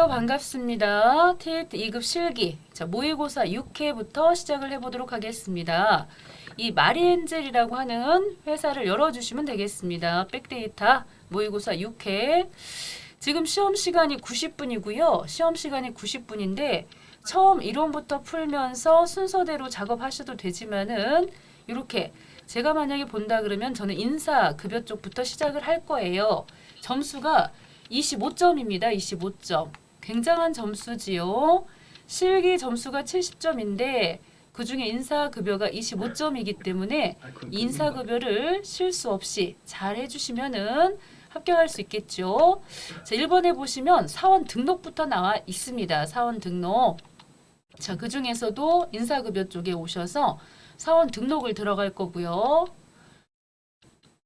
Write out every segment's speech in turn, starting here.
안녕하세요. 반갑습니다. TET 2급 실기. 자, 모의고사 6회부터 시작을 해보도록 하겠습니다. 이 마리엔젤이라고 하는 회사를 열어주시면 되겠습니다. 백데이터 모의고사 6회. 지금 시험 시간이 90분이고요. 시험 시간이 90분인데 처음 이론부터 풀면서 순서대로 작업하셔도 되지만은 이렇게 제가 만약에 본다 그러면 저는 인사급여 쪽부터 시작을 할 거예요. 점수가 25점입니다. 25점. 굉장한 점수지요. 실기 점수가 70점인데 그중에 인사급여가 25점이기 때문에 인사급여를 실수 없이 잘 해주시면은 합격할 수 있겠죠. 자, 1번에 보시면 사원 등록부터 나와 있습니다. 사원 등록. 자, 그 중에서도 인사급여 쪽에 오셔서 사원 등록을 들어갈 거고요.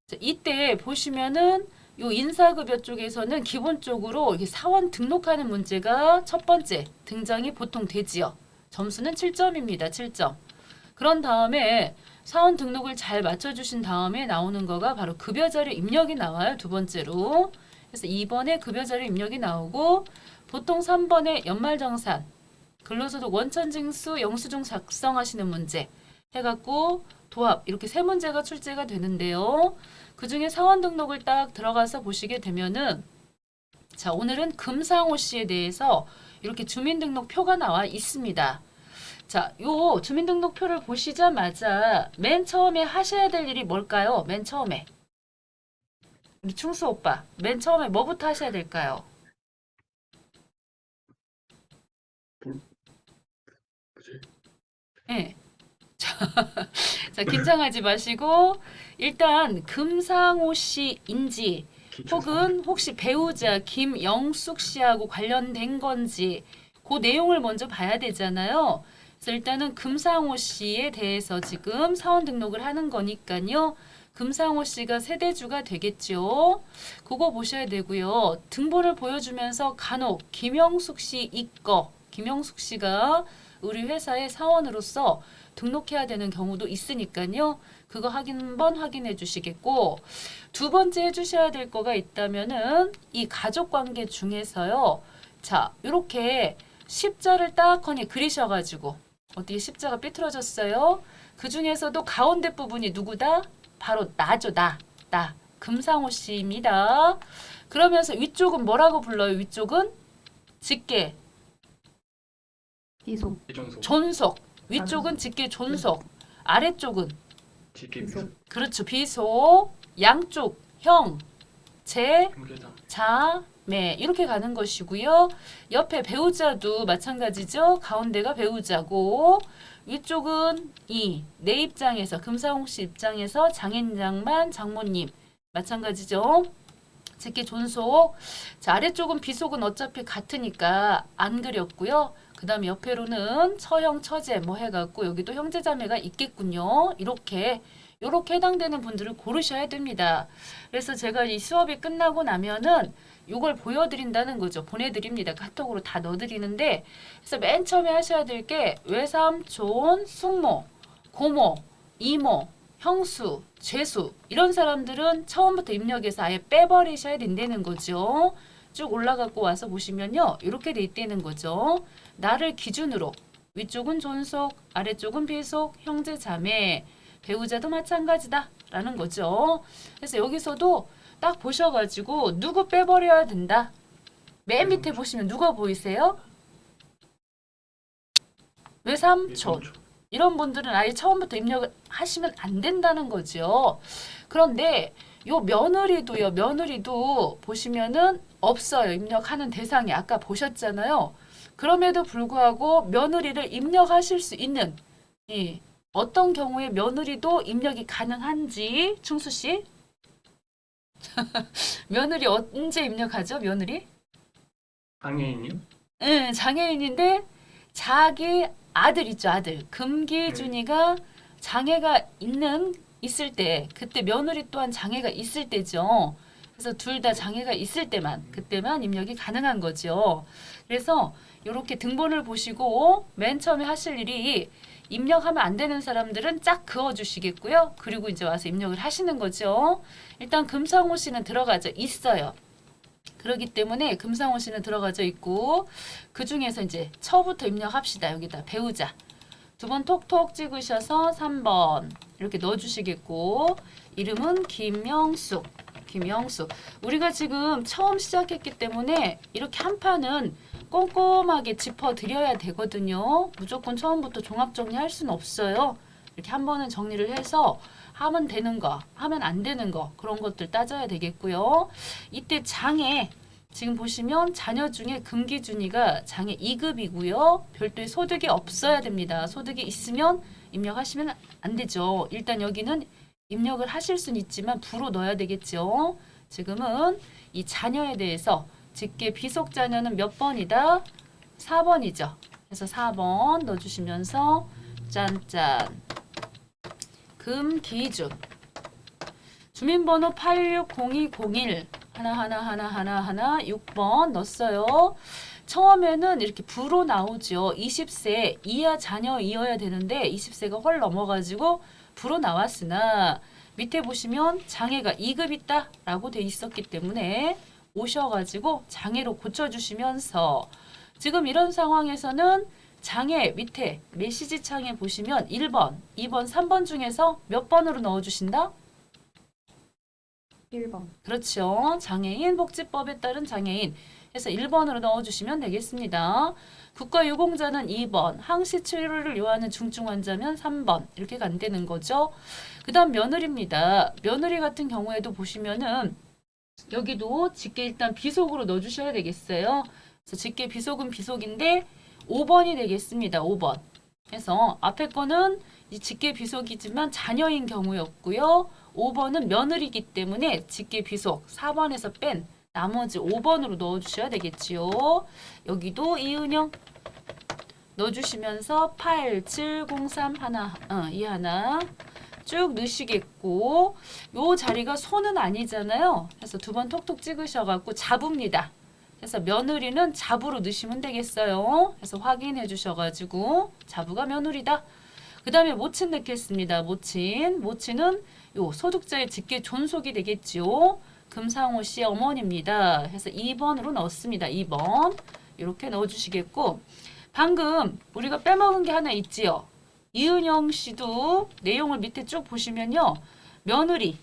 자, 이때 보시면은 요 인사급여 쪽에서는 기본적으로 이게 사원 등록하는 문제가 첫 번째 등장이 보통 되지요. 점수는 7점입니다. 7점. 그런 다음에 사원 등록을 잘 맞춰주신 다음에 나오는 거가 바로 급여자료 입력이 나와요. 두 번째로. 그래서 2번에 급여자료 입력이 나오고 보통 3번에 연말정산, 근로소득 원천징수 영수증 작성하시는 문제 해갖고 도합 이렇게 세 문제가 출제가 되는데요. 그 중에 사원 등록을 딱 들어가서 보시게 되면은 자, 오늘은 금상호 씨에 대해서 이렇게 주민등록표가 나와 있습니다. 자, 요 주민등록표를 보시자마자 맨 처음에 하셔야 될 일이 뭘까요? 맨 처음에. 우리 충수 오빠, 맨 처음에 뭐부터 하셔야 될까요? 뭐지? 네. 자, 긴장하지 마시고 일단 금상호 씨인지 혹은 혹시 배우자 김영숙 씨하고 관련된 건지 그 내용을 먼저 봐야 되잖아요. 그래서 일단은 금상호 씨에 대해서 지금 사원 등록을 하는 거니까요. 금상호 씨가 세대주가 되겠죠. 그거 보셔야 되고요. 등본을 보여주면서 간혹 김영숙 씨 있거 김영숙 씨가 우리 회사의 사원으로서 등록해야 되는 경우도 있으니까요. 그거 한번 확인해 주시겠고 두 번째 해주셔야 될 거가 있다면은 이 가족관계 중에서요. 자, 이렇게 십자를 딱하니 그리셔가지고 어떻게 십자가 삐뚤어졌어요? 그 중에서도 가운데 부분이 누구다? 바로 나죠. 나. 금상호 씨입니다. 그러면서 위쪽은 뭐라고 불러요? 위쪽은 직계 비속, 존속. 위쪽은 직계 존속. 아래쪽은 비속, 그렇죠. 비속. 양쪽 형, 제, 형제자, 자매 이렇게 가는 것이고요. 옆에 배우자도 마찬가지죠. 가운데가 배우자고 위쪽은 내 입장에서 금상홍 씨 입장에서 장인장만 장모님 마찬가지죠. 직계 존속. 자, 아래쪽은 비속은 어차피 같으니까 안 그렸고요. 그 다음에 옆에로는 처형, 처제 뭐 해갖고 여기도 형제자매가 있겠군요. 이렇게 해당되는 분들을 고르셔야 됩니다. 그래서 제가 이 수업이 끝나고 나면은 이걸 보여드린다는 거죠. 보내드립니다. 카톡으로 다 넣어드리는데 그래서 맨 처음에 하셔야 될 게 외삼촌, 숙모, 고모, 이모, 형수, 죄수 이런 사람들은 처음부터 입력해서 아예 빼버리셔야 된다는 거죠. 쭉 올라가고 와서 보시면요. 이렇게 돼 있다는 거죠. 나를 기준으로 위쪽은 존속, 아래쪽은 비속, 형제, 자매, 배우자도 마찬가지다 라는 거죠. 그래서 여기서도 딱 보셔가지고 누구 빼버려야 된다. 맨 밑에 보시면 누가 보이세요? 외삼촌. 이런 분들은 아예 처음부터 입력을 하시면 안 된다는 거죠. 그런데 요 며느리도요. 며느리도 보시면은 없어요. 입력하는 대상이 아까 보셨잖아요. 그럼에도 불구하고 며느리를 입력하실 수 있는 어떤 경우에 며느리도 입력이 가능한지 충수 씨? 며느리 언제 입력하죠? 며느리? 장애인이요? 응, 장애인인데 자기 아들 있죠, 아들. 금기준이가 장애가 있을 때, 그때 며느리 또한 장애가 있을 때죠. 그래서 둘 다 장애가 있을 때만, 그때만 입력이 가능한 거죠. 그래서 이렇게 등본을 보시고 맨 처음에 하실 일이 입력하면 안 되는 사람들은 쫙 그어주시겠고요. 그리고 이제 와서 입력을 하시는 거죠. 일단 금상호 씨는 들어가죠. 있어요. 그렇기 때문에 금상호시는 들어가져 있고 그 중에서 이제 처부터 입력합시다. 여기다 배우자. 두 번 톡톡 찍으셔서 3번 이렇게 넣어주시겠고 이름은 김영숙. 김영숙. 우리가 지금 처음 시작했기 때문에 이렇게 한 판은 꼼꼼하게 짚어드려야 되거든요. 무조건 처음부터 종합정리할 수는 없어요. 이렇게 한 번은 정리를 해서 하면 되는 거, 하면 안 되는 거 그런 것들 따져야 되겠고요. 이때 장애 지금 보시면 자녀 중에 금기준이가 장애 2급이고요. 별도의 소득이 없어야 됩니다. 소득이 있으면 입력하시면 안 되죠. 일단 여기는 입력을 하실 수는 있지만 부로 넣어야 되겠죠. 지금은 이 자녀에 대해서 직계 비속 자녀는 몇 번이다? 4번이죠. 그래서 4번 넣어주시면서 짠짠 금기준 주민번호 860201 하나 6번 넣었어요. 처음에는 이렇게 부로 나오죠. 20세 이하 자녀이어야 되는데 20세가 훨 넘어가지고 부로 나왔으나 밑에 보시면 장애가 2급 있다 라고 돼 있었기 때문에 오셔가지고 장애로 고쳐주시면서 지금 이런 상황에서는 장애 밑에 메시지 창에 보시면 1번, 2번, 3번 중에서 몇 번으로 넣어주신다? 1번. 그렇죠. 장애인 복지법에 따른 장애인 해서 1번으로 넣어주시면 되겠습니다. 국가유공자는 2번, 항시 치료를 요하는 중증 환자면 3번 이렇게 간다는 거죠. 그 다음 며느리입니다. 며느리 같은 경우에도 보시면은 여기도 직계 일단 비속으로 넣어주셔야 되겠어요. 그래서 직계 비속은 비속인데 5번이 되겠습니다. 5번. 그래서 앞에 거는 이 직계 비속이지만 자녀인 경우였고요. 5번은 며느리이기 때문에 직계 비속 4번에서 뺀 나머지 5번으로 넣어주셔야 되겠지요. 여기도 이은영 넣어주시면서 8703 이 하나 쭉 넣으시겠고 요 자리가 손은 아니잖아요. 그래서 두 번 톡톡 찍으셔갖고 잡읍니다. 그래서 며느리는 잡으로 넣으시면 되겠어요. 그래서 확인해 주셔가지고 잡으가 며느리다. 그 다음에 모친 넣겠습니다. 모친은 요 소득자의 직계 존속이 되겠지요. 금상호 씨의 어머니입니다. 해서 2번으로 넣었습니다. 2번 이렇게 넣어주시겠고 방금 우리가 빼먹은 게 하나 있지요. 이은영 씨도 내용을 밑에 쭉 보시면요. 며느리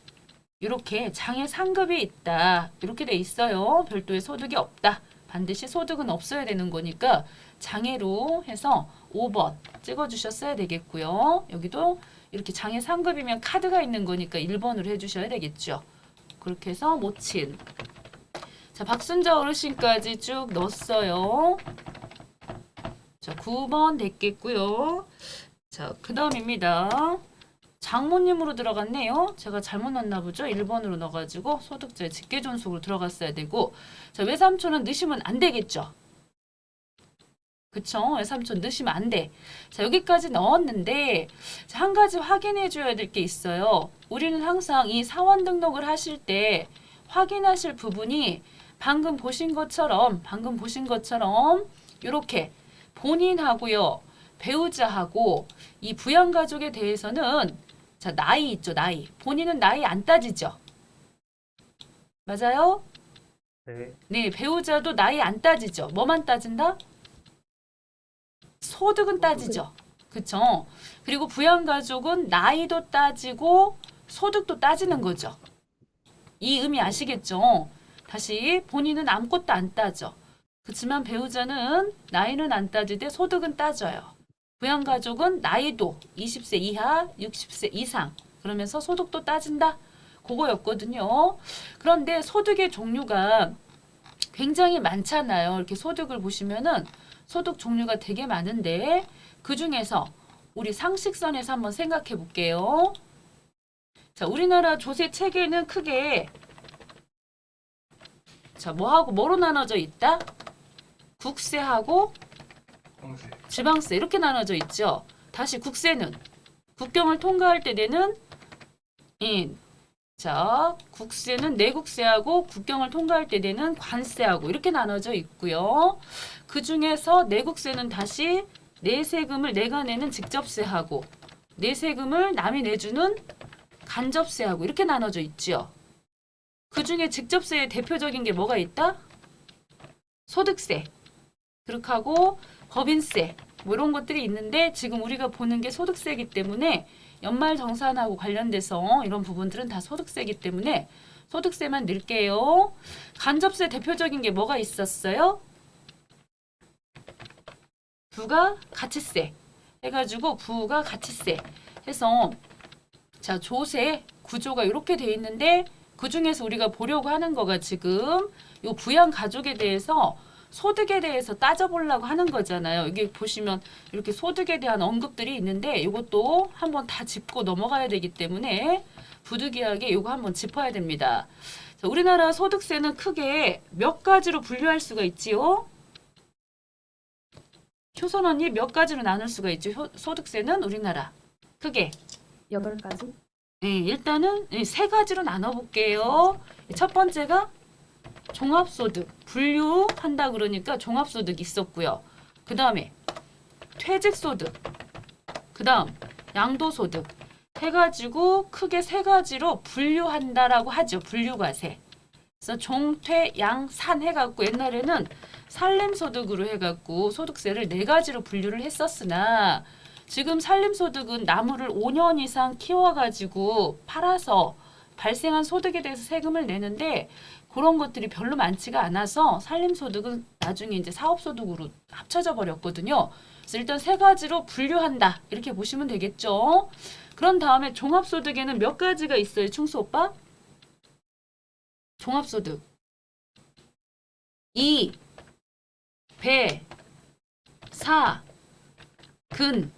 이렇게 장애 상급이 있다. 이렇게 돼 있어요. 별도의 소득이 없다. 반드시 소득은 없어야 되는 거니까 장애로 해서 5번 찍어주셨어야 되겠고요. 여기도 이렇게 장애 상급이면 카드가 있는 거니까 1번으로 해주셔야 되겠죠. 그렇게 해서 모친. 자, 박순자 어르신까지 쭉 넣었어요. 자, 9번 됐겠고요. 자, 그 다음입니다. 장모님으로 들어갔네요. 제가 잘못 넣었나 보죠. 1번으로 넣어가지고 소득자의 직계존속으로 들어갔어야 되고 자, 외삼촌은 넣으시면 안 되겠죠. 그쵸? 외삼촌 넣으시면 안 돼. 자, 여기까지 넣었는데 자, 한 가지 확인해 줘야 될 게 있어요. 우리는 항상 이 사원 등록을 하실 때 확인하실 부분이 방금 보신 것처럼 이렇게 본인하고요. 배우자하고 이 부양가족에 대해서는 자, 나이 있죠. 나이. 본인은 나이 안 따지죠. 맞아요? 네. 네, 배우자도 나이 안 따지죠. 뭐만 따진다? 소득은 따지죠. 그쵸? 그리고 부양가족은 나이도 따지고 소득도 따지는 거죠. 이 의미 아시겠죠? 다시 본인은 아무것도 안 따져. 그렇지만 배우자는 나이는 안 따지되 소득은 따져요. 부양가족은 나이도 20세 이하, 60세 이상 그러면서 소득도 따진다. 그거였거든요. 그런데 소득의 종류가 굉장히 많잖아요. 이렇게 소득을 보시면은 소득 종류가 되게 많은데 그 중에서 우리 상식선에서 한번 생각해 볼게요. 자, 우리나라 조세 체계는 크게 자, 뭐로 나눠져 있다? 국세하고 황새. 지방세 이렇게 나눠져 있죠. 다시 국세는 국경을 통과할 때 내는 자, 국세는 내국세하고 국경을 통과할 때 내는 관세하고 이렇게 나눠져 있고요. 그 중에서 내국세는 다시 내세금을 내가 내는 직접세하고 내세금을 남이 내주는 간접세하고 이렇게 나눠져 있죠. 그 중에 직접세의 대표적인 게 뭐가 있다? 소득세, 그렇게 하고 법인세 뭐 이런 것들이 있는데 지금 우리가 보는 게 소득세이기 때문에 연말정산하고 관련돼서 이런 부분들은 다 소득세이기 때문에 소득세만 넣을게요. 간접세 대표적인 게 뭐가 있었어요? 부가가치세 해가지고 부가가치세 해서 자 조세 구조가 이렇게 돼 있는데 그 중에서 우리가 보려고 하는 거가 지금 요 부양가족에 대해서 소득에 대해서 따져보려고 하는 거잖아요. 이게 보시면 이렇게 소득에 대한 언급들이 있는데 이것도 한번 다 짚고 넘어가야 되기 때문에 부득이하게 이거 한번 짚어야 됩니다. 자, 우리나라 소득세는 크게 몇 가지로 분류할 수가 있지요? 효선 언니 몇 가지로 나눌 수가 있죠? 소득세는 우리나라 크게 8가지? 네, 일단은 세 가지로 나눠볼게요. 첫 번째가 종합소득 분류한다 그러니까 종합소득 있었고요. 그 다음에 퇴직소득, 그 다음 양도소득 해가지고 크게 세 가지로 분류한다라고 하죠. 분류과세. 그래서 종퇴 양산 해갖고 옛날에는 살림소득으로 해갖고 소득세를 네 가지로 분류를 했었으나 지금 살림소득은 나무를 5년 이상 키워가지고 팔아서 발생한 소득에 대해서 세금을 내는데 그런 것들이 별로 많지가 않아서 살림소득은 나중에 이제 사업소득으로 합쳐져 버렸거든요. 그래서 일단 세 가지로 분류한다 이렇게 보시면 되겠죠. 그런 다음에 종합소득에는 몇 가지가 있어요, 충수 오빠? 종합소득 2, 배, 사, 근,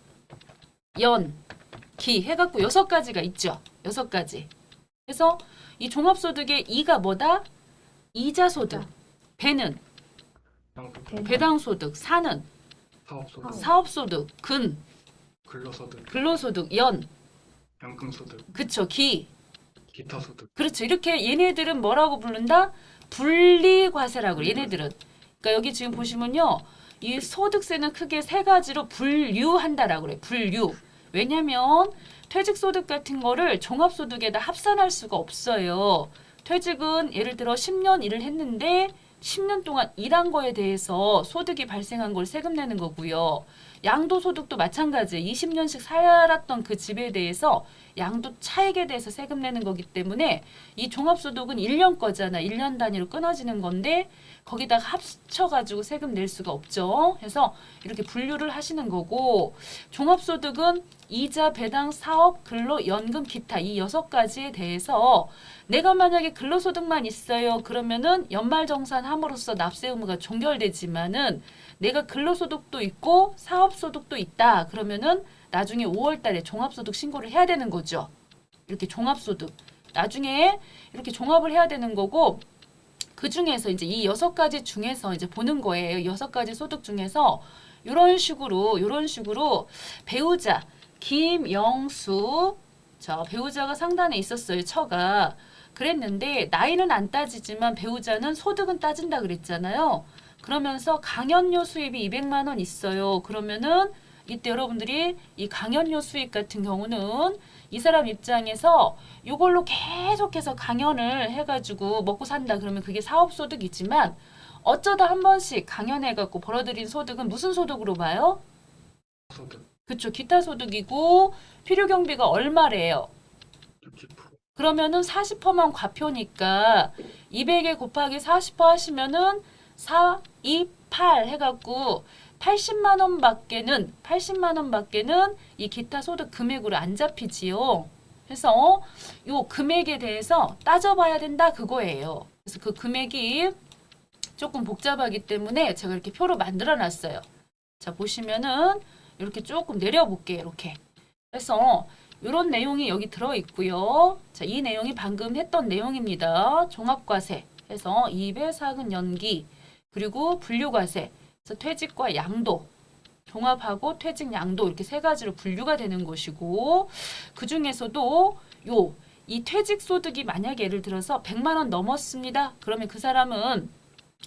연, 기 해갖고 6가지가 있죠. 6가지. 그래서 이 종합소득의 2가 뭐다? 이자소득. 배는 양도소득, 배당소득. 사는 사업소득, 사업소득. 근 근로소득, 근로소득. 연 연금소득, 그쵸. 기 기타소득. 그렇죠. 이렇게 얘네들은 뭐라고 부른다? 분리과세라고 그래. 얘네들은. 그러니까 여기 지금 보시면요. 이 소득세는 크게 세 가지로 분류한다라고 그래. 분류. 왜냐면 퇴직소득 같은 거를 종합소득에다 합산할 수가 없어요. 퇴직은 예를 들어 10년 일을 했는데 10년 동안 일한 거에 대해서 소득이 발생한 걸 세금 내는 거고요. 양도소득도 마찬가지예요. 20년씩 살았던 그 집에 대해서 양도 차익에 대해서 세금 내는 거기 때문에 이 종합소득은 1년 거잖아. 1년 단위로 끊어지는 건데 거기다가 합쳐가지고 세금 낼 수가 없죠. 그래서 이렇게 분류를 하시는 거고 종합소득은 이자, 배당, 사업, 근로, 연금, 기타 이 6가지에 대해서 내가 만약에 근로소득만 있어요. 그러면은 연말정산함으로써 납세 의무가 종결되지만은 내가 근로소득도 있고 사업소득도 있다. 그러면은 나중에 5월 달에 종합소득 신고를 해야 되는 거죠. 이렇게 종합소득. 나중에 이렇게 종합을 해야 되는 거고 그 중에서 이제 이 6가지 중에서 이제 보는 거예요. 6가지 소득 중에서 이런 식으로 배우자 김영수 자 배우자가 상단에 있었어요. 처가 그랬는데 나이는 안 따지지만 배우자는 소득은 따진다 그랬잖아요. 그러면서 강연료 수입이 200만 원 있어요. 그러면은 이때 여러분들이 이 강연료 수입 같은 경우는 이 사람 입장에서 이걸로 계속해서 강연을 해가지고 먹고 산다 그러면 그게 사업소득이지만 어쩌다 한 번씩 강연해갖고 벌어들인 소득은 무슨 소득으로 봐요? 소득 그쵸. 기타 소득이고 필요경비가 얼마래요? 60%, 그러면은 40%만 과표니까 200에 곱하기 40% 하시면은 4, 2, 8 해갖고 80만 원밖에는 이 기타 소득 금액으로 안 잡히지요. 그래서 요 금액에 대해서 따져봐야 된다 그거예요. 그래서 그 금액이 조금 복잡하기 때문에 제가 이렇게 표로 만들어 놨어요. 자 보시면은 이렇게 조금 내려볼게요. 이렇게. 그래서 이런 내용이 여기 들어 있고요. 자, 이 내용이 방금 했던 내용입니다. 종합과세 해서 2배 사근 연기 그리고 분류과세 그래서 퇴직과 양도 종합하고 퇴직 양도 이렇게 세 가지로 분류가 되는 것이고 그 중에서도 이 퇴직 소득이 만약에 예를 들어서 100만 원 넘었습니다. 그러면 그 사람은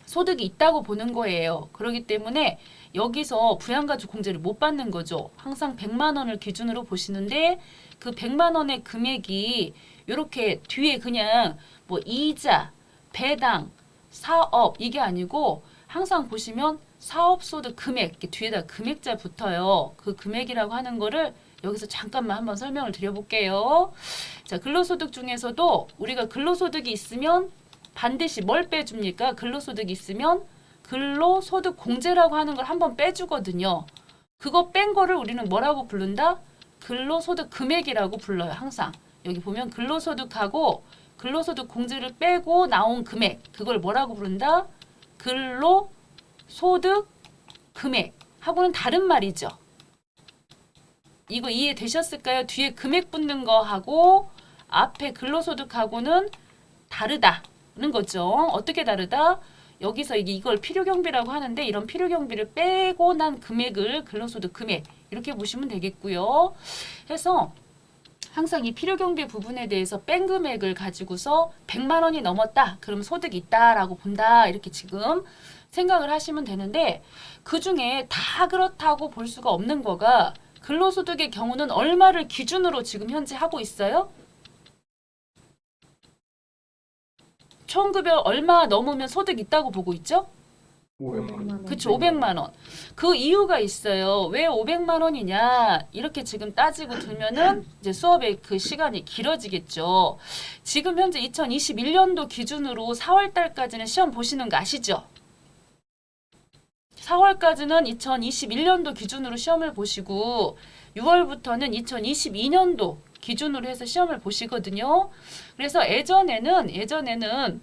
소득이 있다고 보는 거예요. 그렇기 때문에 여기서 부양가족 공제를 못 받는 거죠. 항상 100만 원을 기준으로 보시는데 그 100만 원의 금액이 이렇게 뒤에 그냥 뭐 이자, 배당, 사업 이게 아니고 항상 보시면 사업소득 금액 이렇게 뒤에다 금액자 붙어요. 그 금액이라고 하는 거를 여기서 잠깐만 한번 설명을 드려볼게요. 자, 근로소득 중에서도 우리가 근로소득이 있으면 반드시 뭘 빼줍니까? 근로소득이 있으면 근로소득 공제라고 하는 걸 한번 빼주거든요. 그거 뺀 거를 우리는 뭐라고 부른다? 근로소득 금액이라고 불러요. 항상 여기 보면 근로소득하고 근로소득 공제를 빼고 나온 금액, 그걸 뭐라고 부른다? 근로소득 금액하고는 다른 말이죠. 이거 이해되셨을까요? 뒤에 금액 붙는 거하고 앞에 근로소득하고는 다르다는 거죠. 어떻게 다르다? 여기서 이걸 필요경비라고 하는데 이런 필요경비를 빼고 난 금액을 근로소득 금액 이렇게 보시면 되겠고요. 해서 항상 이 필요경비 부분에 대해서 뺀 금액을 가지고서 100만 원이 넘었다. 그럼 소득이 있다라고 본다. 이렇게 지금 생각을 하시면 되는데 그중에 다 그렇다고 볼 수가 없는 거가 근로소득의 경우는 얼마를 기준으로 지금 현재 하고 있어요? 총급여 얼마 넘으면 소득 있다고 보고 있죠? 500만 원. 그쵸, 500만 원. 그 이유가 있어요. 왜 500만 원이냐? 이렇게 지금 따지고 들면은 이제 수업의 그 시간이 길어지겠죠. 지금 현재 2021년도 기준으로 4월 달까지는 시험 보시는 거 아시죠? 4월까지는 2021년도 기준으로 시험을 보시고 6월부터는 2022년도 기준으로 해서 시험을 보시거든요. 그래서 예전에는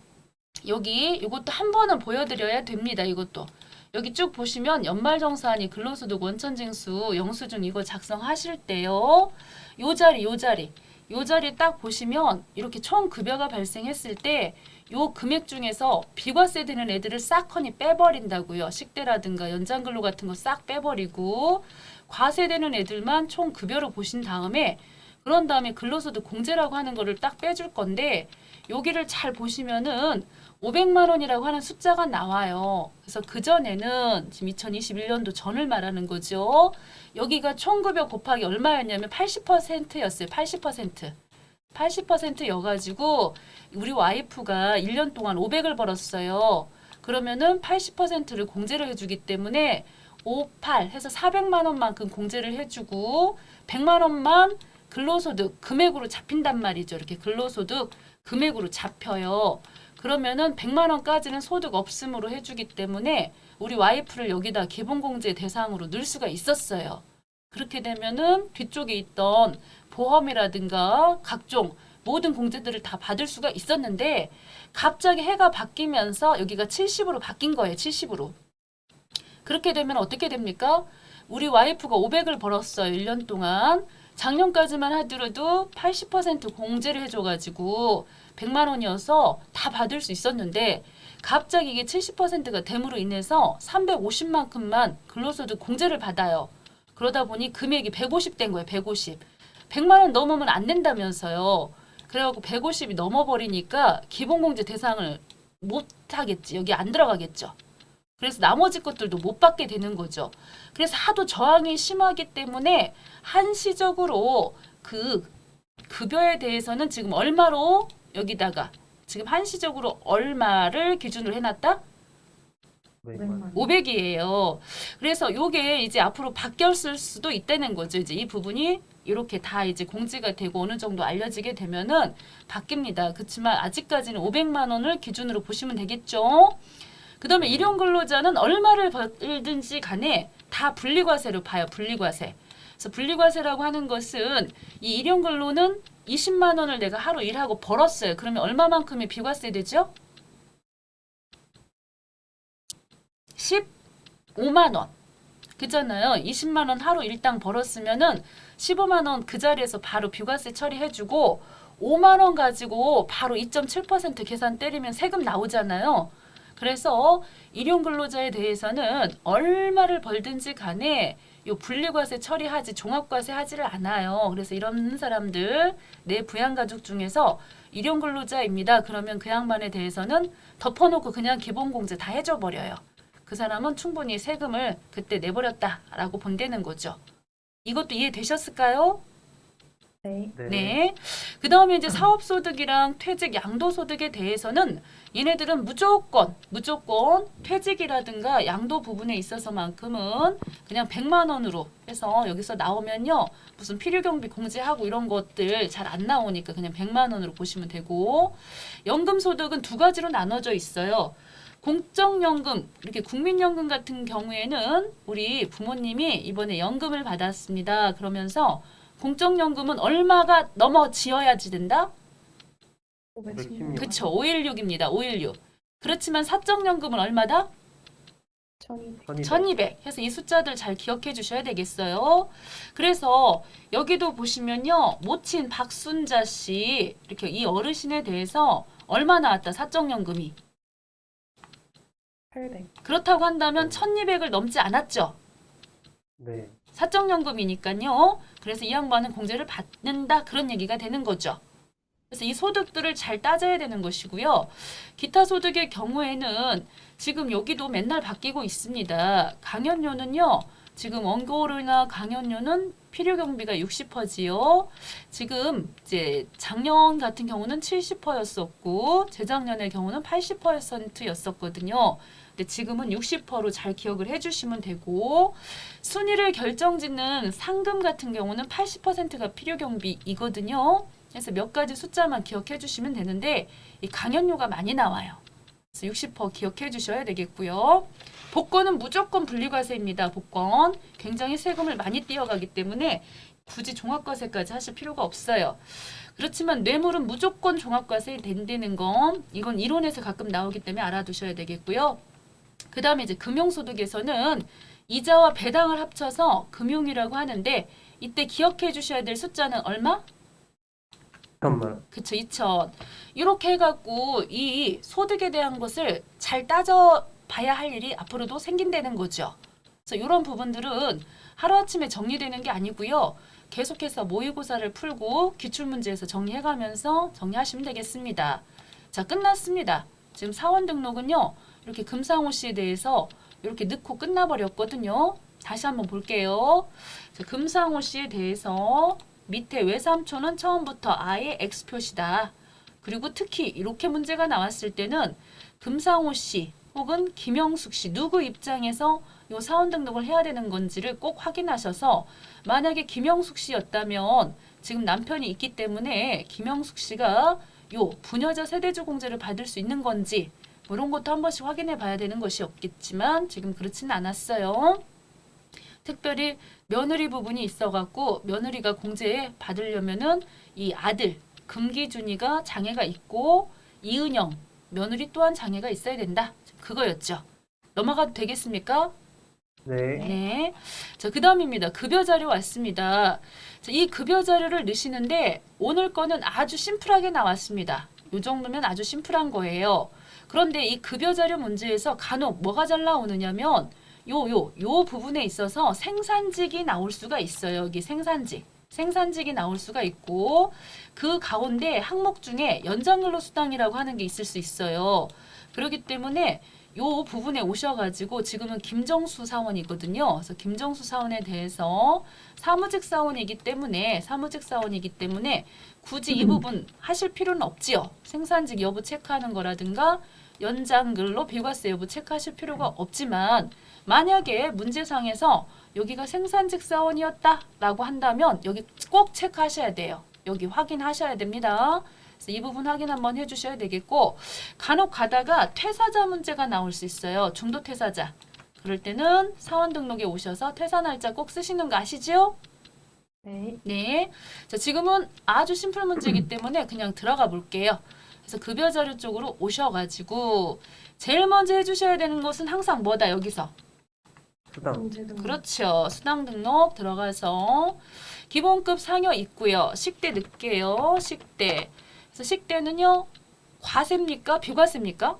여기 이것도 한 번은 보여드려야 됩니다. 이것도 여기 쭉 보시면 연말정산이 근로소득 원천징수 영수증 이거 작성하실 때요. 요 자리 딱 보시면 이렇게 총 급여가 발생했을 때 요 금액 중에서 비과세 되는 애들을 싹커니 빼버린다고요. 식대라든가 연장근로 같은 거 싹 빼버리고 과세되는 애들만 총 급여로 보신 다음에 그런 다음에 근로소득 공제라고 하는 거를 딱 빼줄 건데 여기를 잘 보시면은 500만 원이라고 하는 숫자가 나와요. 그래서 그전에는 지금 2021년도 전을 말하는 거죠. 여기가 총급여 곱하기 얼마였냐면 80%였어요. 80%. 80%여가지고 우리 와이프가 1년 동안 500을 벌었어요. 그러면은 80%를 공제를 해주기 때문에 58 해서 400만 원만큼 공제를 해주고 100만 원만 근로소득 금액으로 잡힌단 말이죠. 이렇게 근로소득 금액으로 잡혀요. 그러면은 100만 원까지는 소득 없음으로 해주기 때문에 우리 와이프를 여기다 기본공제 대상으로 넣을 수가 있었어요. 그렇게 되면은 뒤쪽에 있던 보험이라든가 각종 모든 공제들을 다 받을 수가 있었는데 갑자기 해가 바뀌면서 여기가 70으로 바뀐 거예요. 70으로. 그렇게 되면 어떻게 됩니까? 우리 와이프가 500을 벌었어요. 1년 동안. 작년까지만 하더라도 80% 공제를 해줘가지고 100만 원이어서 다 받을 수 있었는데 갑자기 이게 70%가 됨으로 인해서 350만큼만 근로소득 공제를 받아요. 그러다 보니 금액이 150 된 거예요. 150. 100만 원 넘으면 안 낸다면서요. 그래갖고 150이 넘어버리니까 기본공제 대상을 못 하겠지. 여기 안 들어가겠죠. 그래서 나머지 것들도 못 받게 되는 거죠. 그래서 하도 저항이 심하기 때문에 한시적으로 그 급여에 대해서는 지금 얼마로 여기다가 지금 한시적으로 얼마를 기준으로 해놨다? 500이에요. 그래서 요게 이제 앞으로 바뀌었을 수도 있다는 거죠. 이제 이 부분이 이렇게 다 이제 공지가 되고 어느 정도 알려지게 되면은 바뀝니다. 그렇지만 아직까지는 500만 원을 기준으로 보시면 되겠죠. 그 다음에 일용근로자는 얼마를 벌든지 간에 다 분리과세로 봐요. 분리과세. 그래서 분리과세라고 하는 것은 이 일용근로는 20만 원을 내가 하루 일하고 벌었어요. 그러면 얼마만큼의 비과세 되죠? 15만 원. 그잖아요. 20만 원 하루 일당 벌었으면은 15만 원 그 자리에서 바로 비과세 처리해주고 5만 원 가지고 바로 2.7% 계산 때리면 세금 나오잖아요. 그래서 일용근로자에 대해서는 얼마를 벌든지 간에 요 분리과세 처리하지 종합과세 하지를 않아요. 그래서 이런 사람들 내 부양가족 중에서 일용근로자입니다. 그러면 그 양반에 대해서는 덮어놓고 그냥 기본공제 다 해줘 버려요. 그 사람은 충분히 세금을 그때 내버렸다라고 본다는 거죠. 이것도 이해되셨을까요? 네. 네. 그 다음에 이제 사업소득이랑 퇴직, 양도소득에 대해서는 얘네들은 무조건 퇴직이라든가 양도 부분에 있어서만큼은 그냥 100만 원으로 해서 여기서 나오면요. 무슨 필요경비 공제하고 이런 것들 잘 안 나오니까 그냥 100만 원으로 보시면 되고, 연금소득은 두 가지로 나눠져 있어요. 공적연금, 이렇게 국민연금 같은 경우에는 우리 부모님이 이번에 연금을 받았습니다. 그러면서 공적연금은 얼마가 넘어지어야지 된다? 516. 그쵸, 516입니다. 516. 그렇지만 사적연금은 얼마다? 1200. 1200 해서 이 숫자들 잘 기억해 주셔야 되겠어요. 그래서 여기도 보시면요. 모친 박순자 씨 이렇게 이 어르신에 대해서 얼마 나왔다? 사적연금이. 800. 그렇다고 한다면 1200을 넘지 않았죠. 네. 사적연금이니까요. 그래서 이 양반은 공제를 받는다 그런 얘기가 되는 거죠. 그래서 이 소득들을 잘 따져야 되는 것이고요. 기타 소득의 경우에는 지금 여기도 맨날 바뀌고 있습니다. 강연료는요. 지금 원고료나 강연료는 필요경비가 60%지요. 지금 이제 작년 같은 경우는 70%였었고 재작년의 경우는 80%였었거든요. 근데 지금은 60%로 잘 기억을 해주시면 되고, 순위를 결정짓는 상금 같은 경우는 80%가 필요경비이거든요. 그래서 몇 가지 숫자만 기억해 주시면 되는데 이 강연료가 많이 나와요. 그래서 60% 기억해 주셔야 되겠고요. 복권은 무조건 분리과세입니다. 복권 굉장히 세금을 많이 띄어가기 때문에 굳이 종합과세까지 하실 필요가 없어요. 그렇지만 뇌물은 무조건 종합과세 된다는 건 이건 이론에서 가끔 나오기 때문에 알아두셔야 되겠고요. 그 다음에 이제 금융소득에서는 이자와 배당을 합쳐서 금융이라고 하는데 이때 기억해 주셔야 될 숫자는 얼마? 2천만. 그쵸, 2천. 이렇게 해갖고 이 소득에 대한 것을 잘 따져봐야 할 일이 앞으로도 생긴다는 거죠. 그래서 이런 부분들은 하루아침에 정리되는 게 아니고요. 계속해서 모의고사를 풀고 기출문제에서 정리해가면서 정리하시면 되겠습니다. 자, 끝났습니다. 지금 사원 등록은요. 이렇게 금상호 씨에 대해서 이렇게 넣고 끝나버렸거든요. 다시 한번 볼게요. 자, 금상호 씨에 대해서 밑에 외삼촌은 처음부터 아예 X 표시다. 그리고 특히 이렇게 문제가 나왔을 때는 금상호 씨 혹은 김영숙 씨 누구 입장에서 요 사원 등록을 해야 되는 건지를 꼭 확인하셔서, 만약에 김영숙 씨였다면 지금 남편이 있기 때문에 김영숙 씨가 요 부녀자 세대주 공제를 받을 수 있는 건지 뭐 이런 것도 한 번씩 확인해 봐야 되는 것이 없겠지만 지금 그렇지는 않았어요. 특별히 며느리 부분이 있어갖고 며느리가 공제 받으려면은 이 아들 금기준이가 장애가 있고 이은영 며느리 또한 장애가 있어야 된다. 그거였죠. 넘어가도 되겠습니까? 네. 네. 자, 그 다음입니다. 급여 자료 왔습니다. 자, 이 급여 자료를 넣으시는데 오늘 거는 아주 심플하게 나왔습니다. 이 정도면 아주 심플한 거예요. 그런데 이 급여 자료 문제에서 간혹 뭐가 잘 나오느냐면 요 부분에 있어서 생산직이 나올 수가 있어요. 여기 생산직이 나올 수가 있고, 그 가운데 항목 중에 연장근로수당이라고 하는 게 있을 수 있어요. 그렇기 때문에 요 부분에 오셔가지고 지금은 김정수 사원이거든요. 그래서 김정수 사원에 대해서 사무직 사원이기 때문에 굳이 이 부분 하실 필요는 없지요. 생산직 여부 체크하는 거라든가 연장근로 비과세 여부 체크하실 필요가 없지만, 만약에 문제상에서 여기가 생산직 사원이었다라고 한다면 여기 꼭 체크하셔야 돼요. 여기 확인하셔야 됩니다. 그래서 이 부분 확인 한번 해주셔야 되겠고, 간혹 가다가 퇴사자 문제가 나올 수 있어요. 중도 퇴사자. 그럴 때는 사원 등록에 오셔서 퇴사 날짜 꼭 쓰시는 거 아시죠? 네. 네. 자, 지금은 아주 심플 문제이기 때문에 그냥 들어가 볼게요. 그래서 급여 자료 쪽으로 오셔가지고 제일 먼저 해주셔야 되는 것은 항상 뭐다 여기서? 수당. 그렇죠. 수당 등록 들어가서 기본급 상여 있고요. 식대 넣을게요. 식대. 그래서 식대는요. 과세입니까? 비과세입니까?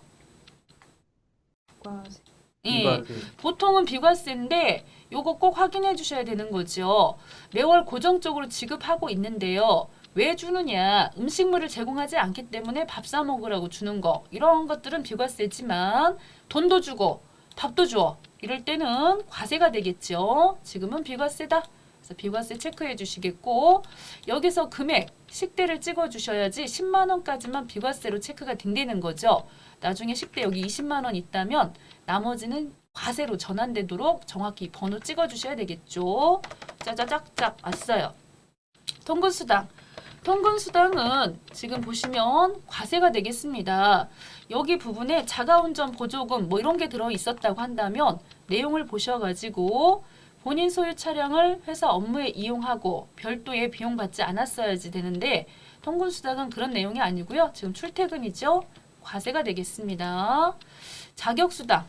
과세. 예. 비과세. 보통은 비과세인데 요거 꼭 확인해 주셔야 되는 거죠. 매월 고정적으로 지급하고 있는데요. 왜 주느냐? 음식물을 제공하지 않기 때문에 밥 사 먹으라고 주는 거. 이런 것들은 비과세지만 돈도 주고 밥도 줘. 이럴 때는 과세가 되겠죠. 지금은 비과세다. 그래서 비과세 체크해 주시겠고 여기서 금액 식대를 찍어 주셔야지 10만 원까지만 비과세로 체크가 된다는 거죠. 나중에 식대 여기 20만 원 있다면 나머지는 과세로 전환되도록 정확히 번호 찍어 주셔야 되겠죠. 짜자작작 왔어요. 통근수당. 통근수당은 지금 보시면 과세가 되겠습니다. 여기 부분에 자가운전 보조금 뭐 이런 게 들어 있었다고 한다면 내용을 보셔가지고 본인 소유 차량을 회사 업무에 이용하고 별도의 비용 받지 않았어야지 되는데 통근수당은 그런 내용이 아니고요. 지금 출퇴근이죠. 과세가 되겠습니다. 자격수당.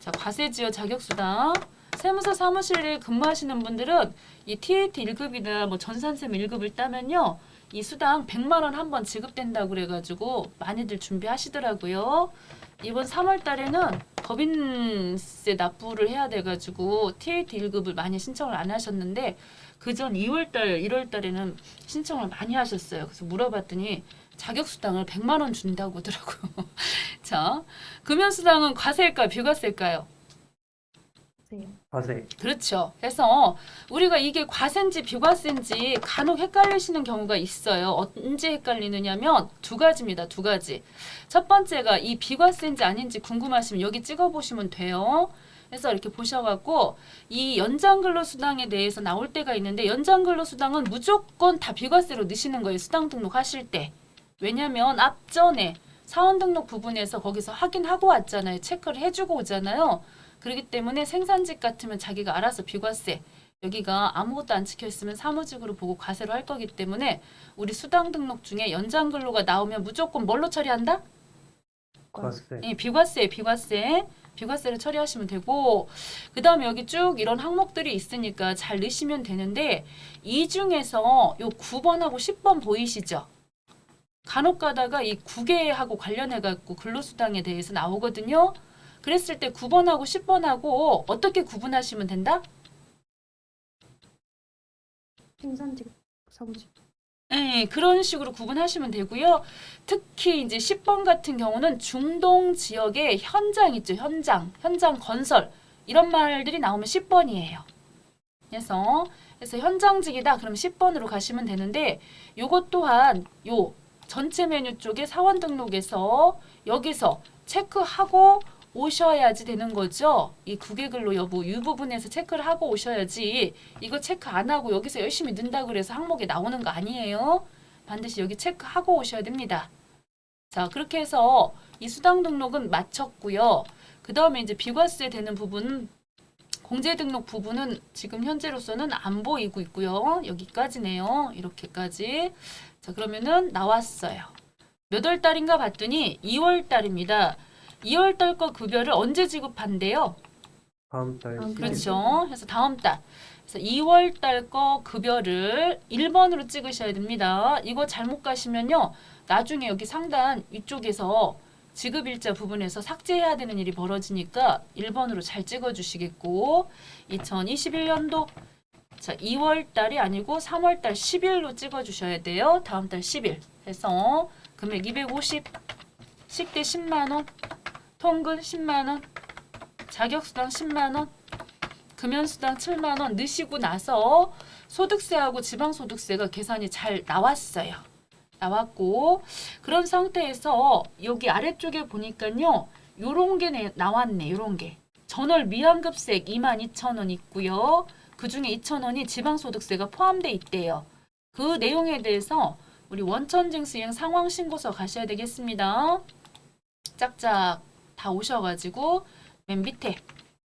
자, 과세지요. 자격수당. 세무사 사무실에 근무하시는 분들은 이 TAT 1급이나 뭐 전산세무 1급을 따면요. 이 수당 100만 원 한 번 지급된다고 그래가지고 많이들 준비하시더라고요. 이번 3월 달에는 법인세 납부를 해야 돼가지고 TAT 1급을 많이 신청을 안 하셨는데 그전 2월 달, 1월 달에는 신청을 많이 하셨어요. 그래서 물어봤더니 자격수당을 100만 원 준다고 하더라고요. 자, 금연수당은 과세일까요? 비과세일까요? 과세. 그렇죠. 그래서 우리가 이게 과세인지 비과세인지 간혹 헷갈리시는 경우가 있어요. 언제 헷갈리느냐면 두 가지입니다. 두 가지. 첫 번째가 이 비과세인지 아닌지 궁금하시면 여기 찍어보시면 돼요. 그래서 이렇게 보셔갖고 이 연장근로수당에 대해서 나올 때가 있는데 연장근로수당은 무조건 다 비과세로 넣으시는 거예요. 수당 등록하실 때. 왜냐면 앞전에 사원 등록 부분에서 거기서 확인하고 왔잖아요. 체크를 해주고 오잖아요. 그렇기 때문에 생산직 같으면 자기가 알아서 비과세 여기가 아무것도 안 찍혀 있으면 사무직으로 보고 과세로 할 거기 때문에 우리 수당 등록 중에 연장근로가 나오면 무조건 뭘로 처리한다? 과세. 예, 비과세로 처리하시면 되고 그 다음에 여기 쭉 이런 항목들이 있으니까 잘 넣으시면 되는데 이 중에서 요 9번하고 10번 보이시죠? 간혹 가다가 이 국외하고 관련해 갖고 근로수당에 대해서 나오거든요. 그랬을 때 9번하고 10번하고 어떻게 구분하시면 된다? 생산직 사무직. 네, 그런 식으로 구분하시면 되고요. 특히 이제 10번 같은 경우는 중동 지역의 현장 있죠. 현장 건설 이런 말들이 나오면 10번이에요. 그래서 현장직이다 그럼 10번으로 가시면 되는데 요것 또한 요 전체 메뉴 쪽에 사원 등록에서 여기서 체크하고 오셔야지 되는 거죠. 이 국외근로 여부 이 부분에서 체크를 하고 오셔야지 이거 체크 안 하고 여기서 열심히 넣는다고 그래서 항목에 나오는 거 아니에요. 반드시 여기 체크하고 오셔야 됩니다. 자, 그렇게 해서 이 수당 등록은 마쳤고요. 그 다음에 이제 비과세 되는 부분 공제 등록 부분은 지금 현재로서는 안 보이고 있고요. 여기까지네요. 이렇게까지. 자, 그러면은 나왔어요. 몇 월 달인가 봤더니 2월 달입니다. 2월 달 거 급여를 언제 지급한대요? 다음 달. 그렇죠. 그래서 다음 달. 그래서 2월 달 거 급여를 1번으로 찍으셔야 됩니다. 이거 잘못 가시면요. 나중에 여기 상단 위쪽에서 지급일자 부분에서 삭제해야 되는 일이 벌어지니까 1번으로 잘 찍어주시겠고 2021년도 자 2월 달이 아니고 3월 달 10일로 찍어주셔야 돼요. 다음 달 10일 해서 금액 250 식대 10만원 통근 10만원 자격수당 10만원 금연수당 7만원 넣으시고 나서 소득세하고 지방소득세가 계산이 잘 나왔어요. 나왔고 그런 상태에서 여기 아래쪽에 보니까요. 요런 게 나왔네. 요런 게. 전월 미환급세액 22,000원 있고요. 그중에 2,000원이 지방소득세가 포함돼 있대요. 그 내용에 대해서 우리 원천징수이행 상황신고서 가셔야 되겠습니다. 짝짝 다 오셔가지고 맨 밑에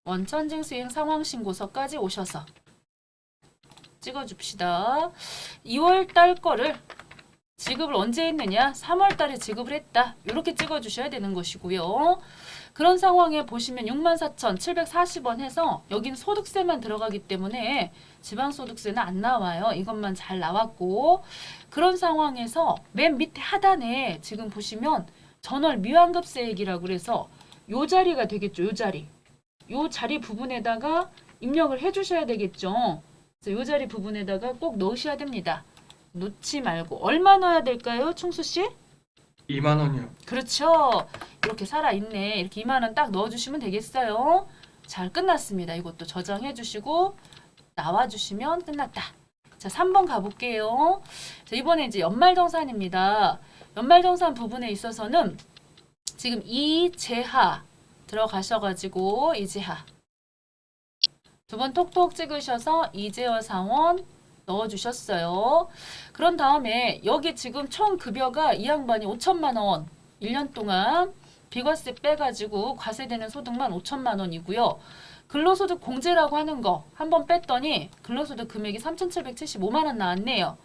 원천징수이행 상황신고서까지 오셔서 찍어줍시다. 2월 달 거를 지급을 언제 했느냐? 3월 달에 지급을 했다. 이렇게 찍어주셔야 되는 것이고요. 그런 상황에 보시면 64,740원 해서 여기는 소득세만 들어가기 때문에 지방소득세는 안 나와요. 이것만 잘 나왔고 그런 상황에서 맨 밑에 하단에 지금 보시면 전월 미환급세액이라고 그래서 요 자리가 되겠죠. 요 자리. 요 자리 부분에다가 입력을 해주셔야 되겠죠. 그래서 요 자리 부분에다가 꼭 넣으셔야 됩니다. 놓지 말고 얼마 넣어야 될까요, 충수 씨? 2만 원이요. 그렇죠. 이렇게 살아있네. 이렇게 2만 원 딱 넣어주시면 되겠어요. 잘 끝났습니다. 이것도 저장해 주시고 나와주시면 끝났다. 자, 3번 가볼게요. 자, 이번에 이제 연말정산입니다. 연말정산 부분에 있어서는 지금 이재하 들어가셔가지고 이재하 두 번 톡톡 찍으셔서 이재하 사원 넣어주셨어요. 그런 다음에 여기 지금 총 급여가 이 양반이 5천만 원 1년 동안 비과세 빼가지고 과세되는 소득만 5천만 원이고요. 근로소득 공제라고 하는 거 한번 뺐더니 근로소득 금액이 3,775만 원 나왔네요.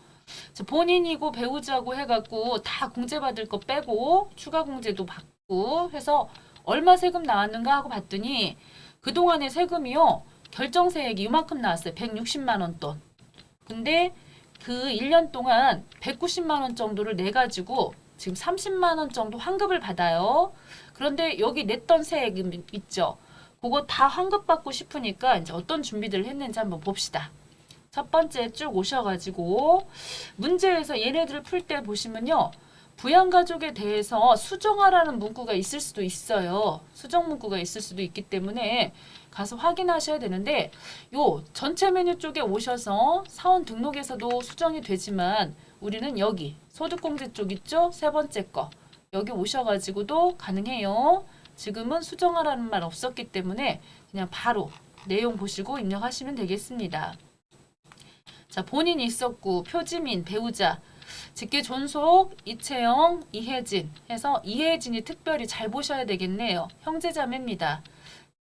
본인이고 배우자고 해갖고 다 공제받을 거 빼고 추가 공제도 받고 해서 얼마 세금 나왔는가 하고 봤더니 그동안의 세금이요. 결정세액이 이만큼 나왔어요. 160만 원 돈. 근데 그 1년 동안 190만 원 정도를 내가지고 지금 30만 원 정도 환급을 받아요. 그런데 여기 냈던 세액 있죠. 그거 다 환급받고 싶으니까 이제 어떤 준비들을 했는지 한번 봅시다. 첫 번째 쭉 오셔가지고 문제에서 얘네들을 풀 때 보시면요. 부양가족에 대해서 수정하라는 문구가 있을 수도 있어요. 수정 문구가 있을 수도 있기 때문에 가서 확인하셔야 되는데 요 전체 메뉴 쪽에 오셔서 사원 등록에서도 수정이 되지만 우리는 여기 소득공제 쪽 있죠? 세 번째 거. 여기 오셔가지고도 가능해요. 지금은 수정하라는 말 없었기 때문에 그냥 바로 내용 보시고 입력하시면 되겠습니다. 자, 본인이 있었고 표지민, 배우자, 직계 존속, 이채영, 이혜진 해서 이혜진이 특별히 잘 보셔야 되겠네요. 형제자매입니다.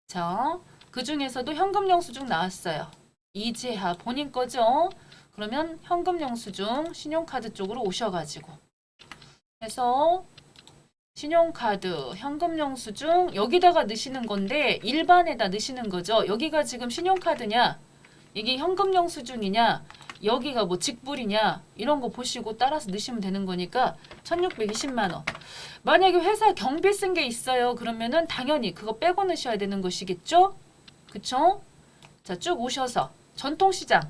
자, 그 중에서도 현금 영수증 나왔어요. 이재하 본인 거죠? 그러면 현금 영수증 신용카드 쪽으로 오셔가지고 해서 신용카드, 현금 영수증 여기다가 넣으시는 건데 일반에다 넣으시는 거죠. 여기가 지금 신용카드냐, 이게 현금 영수증이냐, 여기가 뭐 직불이냐 이런 거 보시고 따라서 넣으시면 되는 거니까 1,620만 원. 만약에 회사 경비 쓴 게 있어요. 그러면은 당연히 그거 빼고 넣으셔야 되는 것이겠죠? 그쵸? 자, 쭉 오셔서 전통시장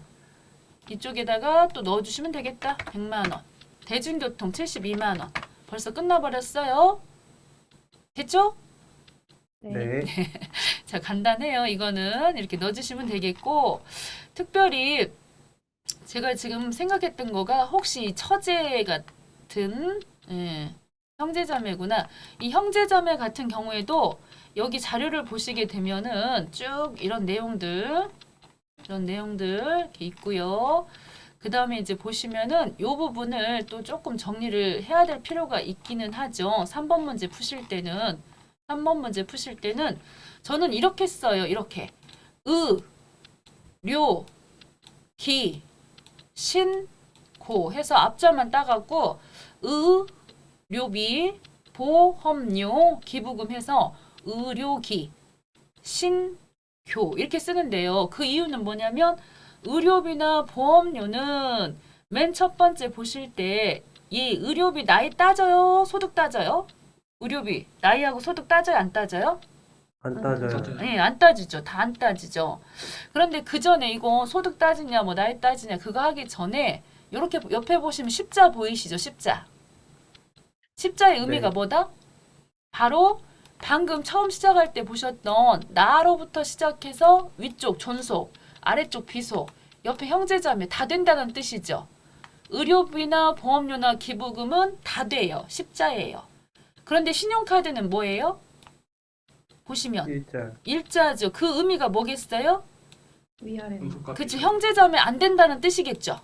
이쪽에다가 또 넣어주시면 되겠다. 100만 원. 대중교통 72만 원. 벌써 끝나버렸어요. 됐죠? 네. 자, 간단해요. 이거는 이렇게 넣어주시면 되겠고 특별히 제가 지금 생각했던 거가 혹시 처제 같은 형제자매구나. 이 형제자매 같은 경우에도 여기 자료를 보시게 되면은 쭉 이런 내용들 이렇게 있고요. 그 다음에 이제 보시면은 이 부분을 또 조금 정리를 해야 될 필요가 있기는 하죠. 3번 문제 푸실 때는 저는 이렇게 써요. 이렇게 료, 기, 신, 고 해서 앞절만 따갖고 료비, 보험료, 기부금 해서 의료기, 신교 이렇게 쓰는데요. 그 이유는 뭐냐면 의료비나 보험료는 맨 첫 번째 보실 때 이 의료비 나이 따져요? 소득 따져요? 의료비 나이하고 소득 따져요? 안 따져요? 안 따져요. 따져요. 네, 안 따지죠. 다 안 따지죠. 그런데 그 전에 이거 소득 따지냐 뭐 나이 따지냐 그거 하기 전에 이렇게 옆에 보시면 십자 보이시죠? 십자의 의미가 네. 뭐다? 바로 방금 처음 시작할 때 보셨던 나로부터 시작해서 위쪽 존속, 아래쪽 비속, 옆에 형제자매 다 된다는 뜻이죠. 의료비나 보험료나 기부금은 다 돼요. 십자예요. 그런데 신용카드는 뭐예요? 보시면 일자. 일자죠. 그 의미가 뭐겠어요? 위아래. 그쵸. 형제자매 안 된다는 뜻이겠죠.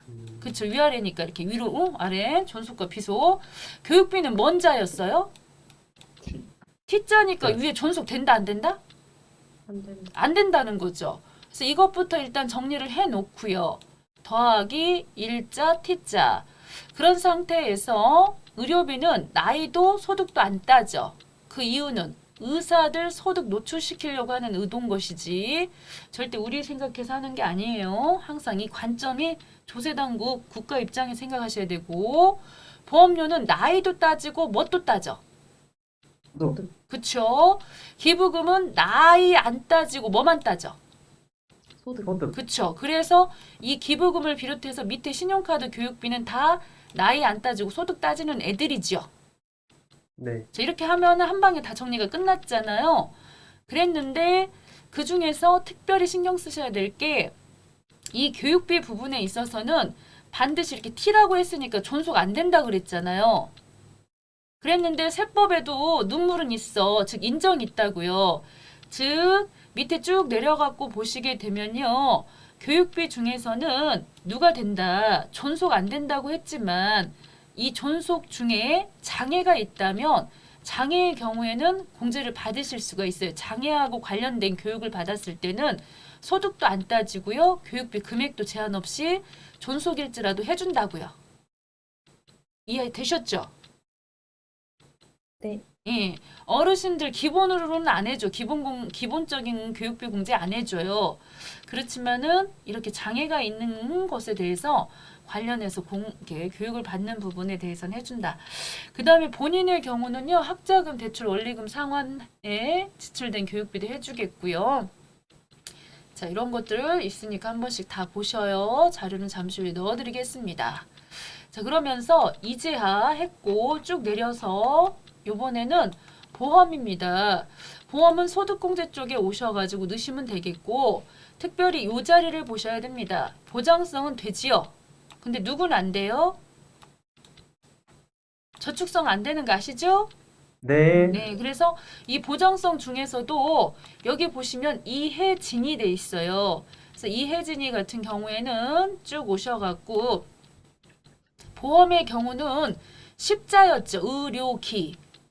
음, 그쵸. 위아래니까 이렇게 위로 아래 존속과 비속. 교육비는 뭔 자였어요? T. T자니까 네. 위에 존속 된다 안 된다? 안 되는. 안 된다는 거죠. 그래서 이것부터 일단 정리를 해 놓고요. 더하기 일자 T자. 그런 상태에서 의료비는 나이도 소득도 안 따져. 그 이유는 의사들 소득 노출시키려고 하는 의도인 것이지 절대 우리 생각해서 하는 게 아니에요. 항상 이 관점이 조세당국 국가 입장에 생각하셔야 되고 보험료는 나이도 따지고 뭣도 따져. 소득. 그쵸? 기부금은 나이 안 따지고 뭐만 따져. 소득. 소득. 그쵸? 그래서 이 기부금을 비롯해서 밑에 신용카드 교육비는 다 나이 안 따지고 소득 따지는 애들이지요. 네. 자, 이렇게 하면 한 방에 다 정리가 끝났잖아요. 그랬는데 그 중에서 특별히 신경 쓰셔야 될 게 이 교육비 부분에 있어서는 반드시 이렇게 T라고 했으니까 존속 안 된다 그랬잖아요. 그랬는데 세법에도 눈물은 있어. 즉 인정이 있다고요. 즉 밑에 쭉 내려갖고 보시게 되면요. 교육비 중에서는 누가 된다. 존속 안 된다고 했지만 이 존속 중에 장애가 있다면 장애의 경우에는 공제를 받으실 수가 있어요. 장애하고 관련된 교육을 받았을 때는 소득도 안 따지고요. 교육비 금액도 제한 없이 존속일지라도 해준다고요. 이해되셨죠? 네. 예, 어르신들 기본으로는 안 해줘. 기본적인 교육비 공제 안 해줘요. 그렇지만은 이렇게 장애가 있는 것에 대해서 관련해서 교육을 받는 부분에 대해서는 해준다. 그 다음에 본인의 경우는요, 학자금, 대출, 원리금 상환에 지출된 교육비도 해주겠고요. 자, 이런 것들 있으니까 한 번씩 다 보셔요. 자료는 잠시 후에 넣어드리겠습니다. 자, 그러면서 이제하 했고 쭉 내려서 요번에는 보험입니다. 보험은 소득공제 쪽에 오셔가지고 넣으시면 되겠고 특별히 이 자리를 보셔야 됩니다. 보장성은 되지요. 근데 누구는 안 돼요? 저축성 안 되는 거 아시죠? 네. 네, 그래서 이 보장성 중에서도 여기 보시면 이해진이 돼 있어요. 그래서 이해진이 같은 경우에는 쭉 오셔갖고 보험의 경우는 십자였죠.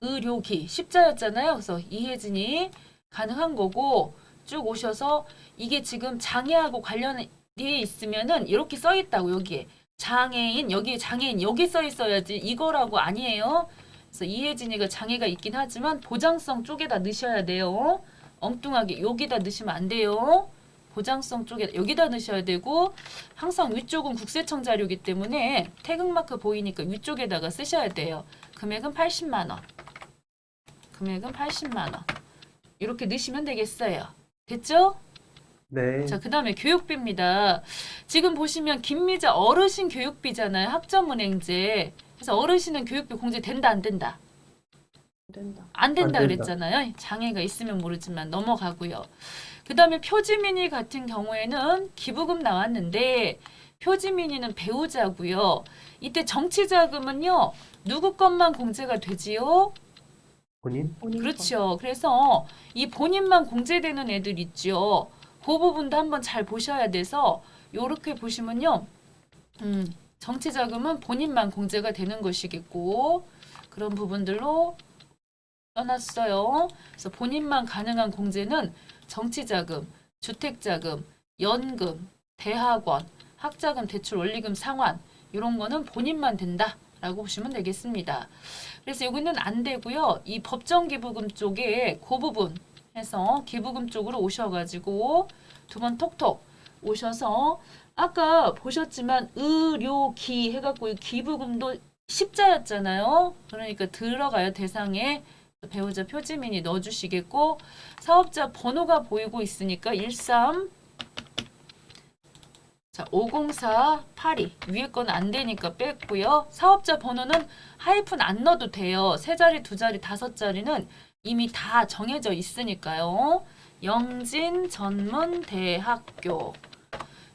의료기 십자였잖아요. 그래서 이해진이 가능한 거고 쭉 오셔서 이게 지금 장애하고 관련돼 있으면은 이렇게 써 있다고 여기에 장애인 여기에 장애인 여기 써 있어야지 이거라고 아니에요. 그래서 이해진이가 장애가 있긴 하지만 보장성 쪽에다 넣으셔야 돼요. 엉뚱하게 여기다 넣으시면 안 돼요. 보장성 쪽에 여기다 넣으셔야 되고 항상 위쪽은 국세청 자료이기 때문에 태극마크 보이니까 위쪽에다가 쓰셔야 돼요. 금액은 80만 원. 금액은 80만 원. 이렇게 넣으시면 되겠어요. 됐죠? 네. 자, 그 다음에 교육비입니다. 지금 보시면 김미자 어르신 교육비잖아요. 학점은행제. 그래서 어르신은 교육비 공제 된다 안 된다? 안 된다. 안 된다 안 된다. 그랬잖아요. 장애가 있으면 모르지만 넘어가고요. 그 다음에 표지민이 같은 경우에는 기부금 나왔는데 표지민이는 배우자고요. 이때 정치자금은요. 누구 것만 공제가 되지요? 본인? 본인 그렇죠. 그래서 이 본인만 공제되는 애들 있죠. 그 부분도 한번 잘 보셔야 돼서 요렇게 보시면요. 정치자금은 본인만 공제가 되는 것이겠고 그런 부분들로 써놨어요. 그래서 본인만 가능한 공제는 정치자금, 주택자금, 연금, 대학원, 학자금, 대출, 원리금, 상환 이런 거는 본인만 된다라고 보시면 되겠습니다. 그래서 여기는 안 되고요. 이 법정기부금 쪽에 그 부분 해서 기부금 쪽으로 오셔가지고 두 번 톡톡 오셔서 아까 보셨지만 의료기 해갖고 기부금도 십자였잖아요. 그러니까 들어가요. 대상에 배우자 표지민이 넣어주시겠고 사업자 번호가 보이고 있으니까 13 자, 504 82 위에 건 안 되니까 뺐고요. 사업자 번호는 하이픈 안 넣어도 돼요. 세 자리, 두 자리, 다섯 자리는 이미 다 정해져 있으니까요. 영진전문대학교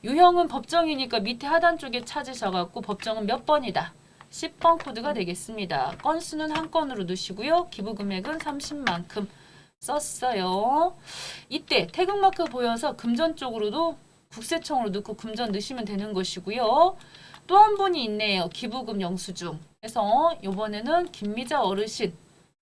유형은 법정이니까 밑에 하단 쪽에 찾으셔갖고 법정은 몇 번이다. 10번 코드가 되겠습니다. 건수는 한 건으로 넣으시고요. 기부금액은 30만큼 썼어요. 이때 태극마크 보여서 금전 쪽으로도 국세청으로 넣고 금전 넣으시면 되는 것이고요. 또 한 분이 있네요. 기부금 영수증. 그래서 이번에는 김미자 어르신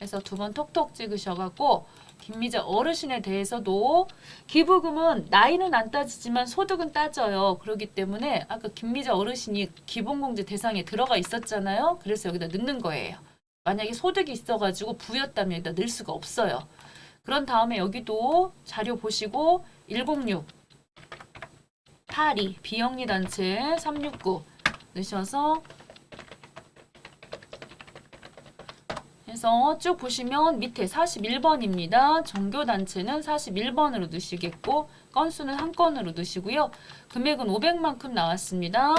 해서 두 번 톡톡 찍으셔갖고 김미자 어르신에 대해서도 기부금은 나이는 안 따지지만 소득은 따져요. 그렇기 때문에 아까 김미자 어르신이 기본공제 대상에 들어가 있었잖아요. 그래서 여기다 넣는 거예요. 만약에 소득이 있어가지고 부였다면 여기다 넣을 수가 없어요. 그런 다음에 여기도 자료 보시고 106 82 비영리단체 369 넣으셔서 해서 쭉 보시면 밑에 41번입니다. 종교단체는 41번으로 넣으시겠고 건수는 한 건으로 넣으시고요. 금액은 500만큼 나왔습니다.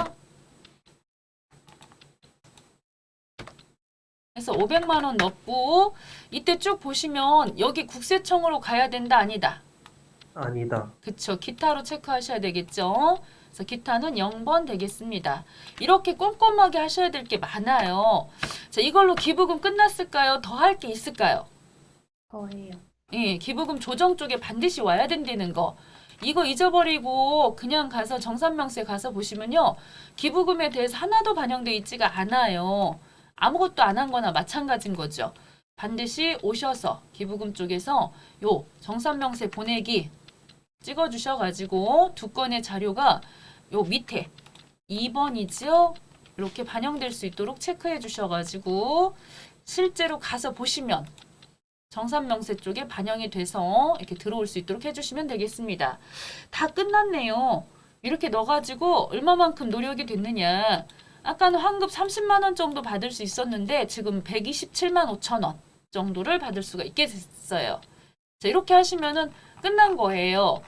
그래서 500만 원 넣고 이때 쭉 보시면 여기 국세청으로 가야 된다 아니다. 아니다. 그쵸. 기타로 체크하셔야 되겠죠. 그래서 기타는 0번 되겠습니다. 이렇게 꼼꼼하게 하셔야 될 게 많아요. 자, 이걸로 기부금 끝났을까요? 더 할 게 있을까요? 더해요. 예, 기부금 조정 쪽에 반드시 와야 된다는 거. 이거 잊어버리고 그냥 가서 정산명세 가서 보시면요. 기부금에 대해서 하나도 반영되어 있지가 않아요. 아무것도 안 한 거나 마찬가지인 거죠. 반드시 오셔서 기부금 쪽에서 요 정산명세 보내기 찍어주셔가지고 두 건의 자료가 요 밑에 2번이죠. 이렇게 반영될 수 있도록 체크해 주셔가지고 실제로 가서 보시면 정산명세 쪽에 반영이 돼서 이렇게 들어올 수 있도록 해주시면 되겠습니다. 다 끝났네요. 이렇게 넣어가지고 얼마만큼 노력이 됐느냐. 아까는 환급 30만 원 정도 받을 수 있었는데 지금 127만 5천 원 정도를 받을 수가 있게 됐어요. 자, 이렇게 하시면은 끝난 거예요.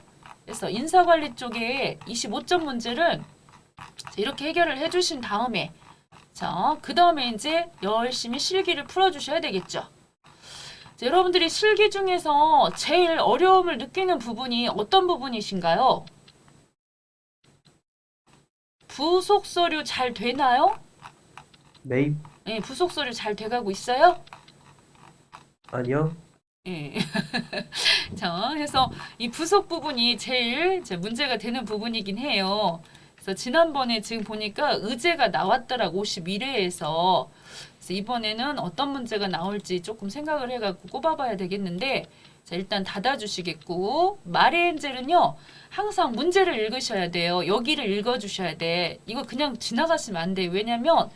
그래서 인사관리 쪽에 25점 문제를 이렇게 해결을 해주신 다음에 자, 그 다음에 이제 열심히 실기를 풀어주셔야 되겠죠. 자, 여러분들이 실기 중에서 제일 어려움을 느끼는 부분이 어떤 부분이신가요? 부속 서류 잘 되나요? 네. 네, 부속 서류 잘 돼가고 있어요? 아니요. 예. 자, 그래서 이 부속 부분이 제일 이제 문제가 되는 부분이긴 해요. 그래서 지난번에 지금 보니까 의제가 나왔더라고 51회에서. 그래서 이번에는 어떤 문제가 나올지 조금 생각을 해갖고 꼽아봐야 되겠는데, 자, 일단 닫아주시겠고, 마리엔젤은요, 항상 문제를 읽으셔야 돼요. 여기를 읽어주셔야 돼. 이거 그냥 지나가시면 안 돼요. 왜냐면,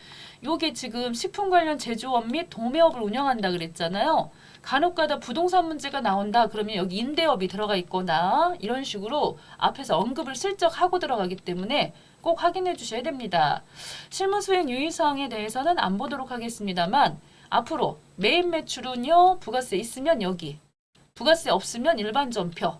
요게 지금 식품 관련 제조업 및 도매업을 운영한다 그랬잖아요. 간혹가다 부동산 문제가 나온다 그러면 여기 임대업이 들어가 있거나 이런 식으로 앞에서 언급을 슬쩍 하고 들어가기 때문에 꼭 확인해 주셔야 됩니다. 실무 수행 유의사항에 대해서는 안 보도록 하겠습니다만 앞으로 메인 매출은요 부가세 있으면 여기 부가세 없으면 일반 전표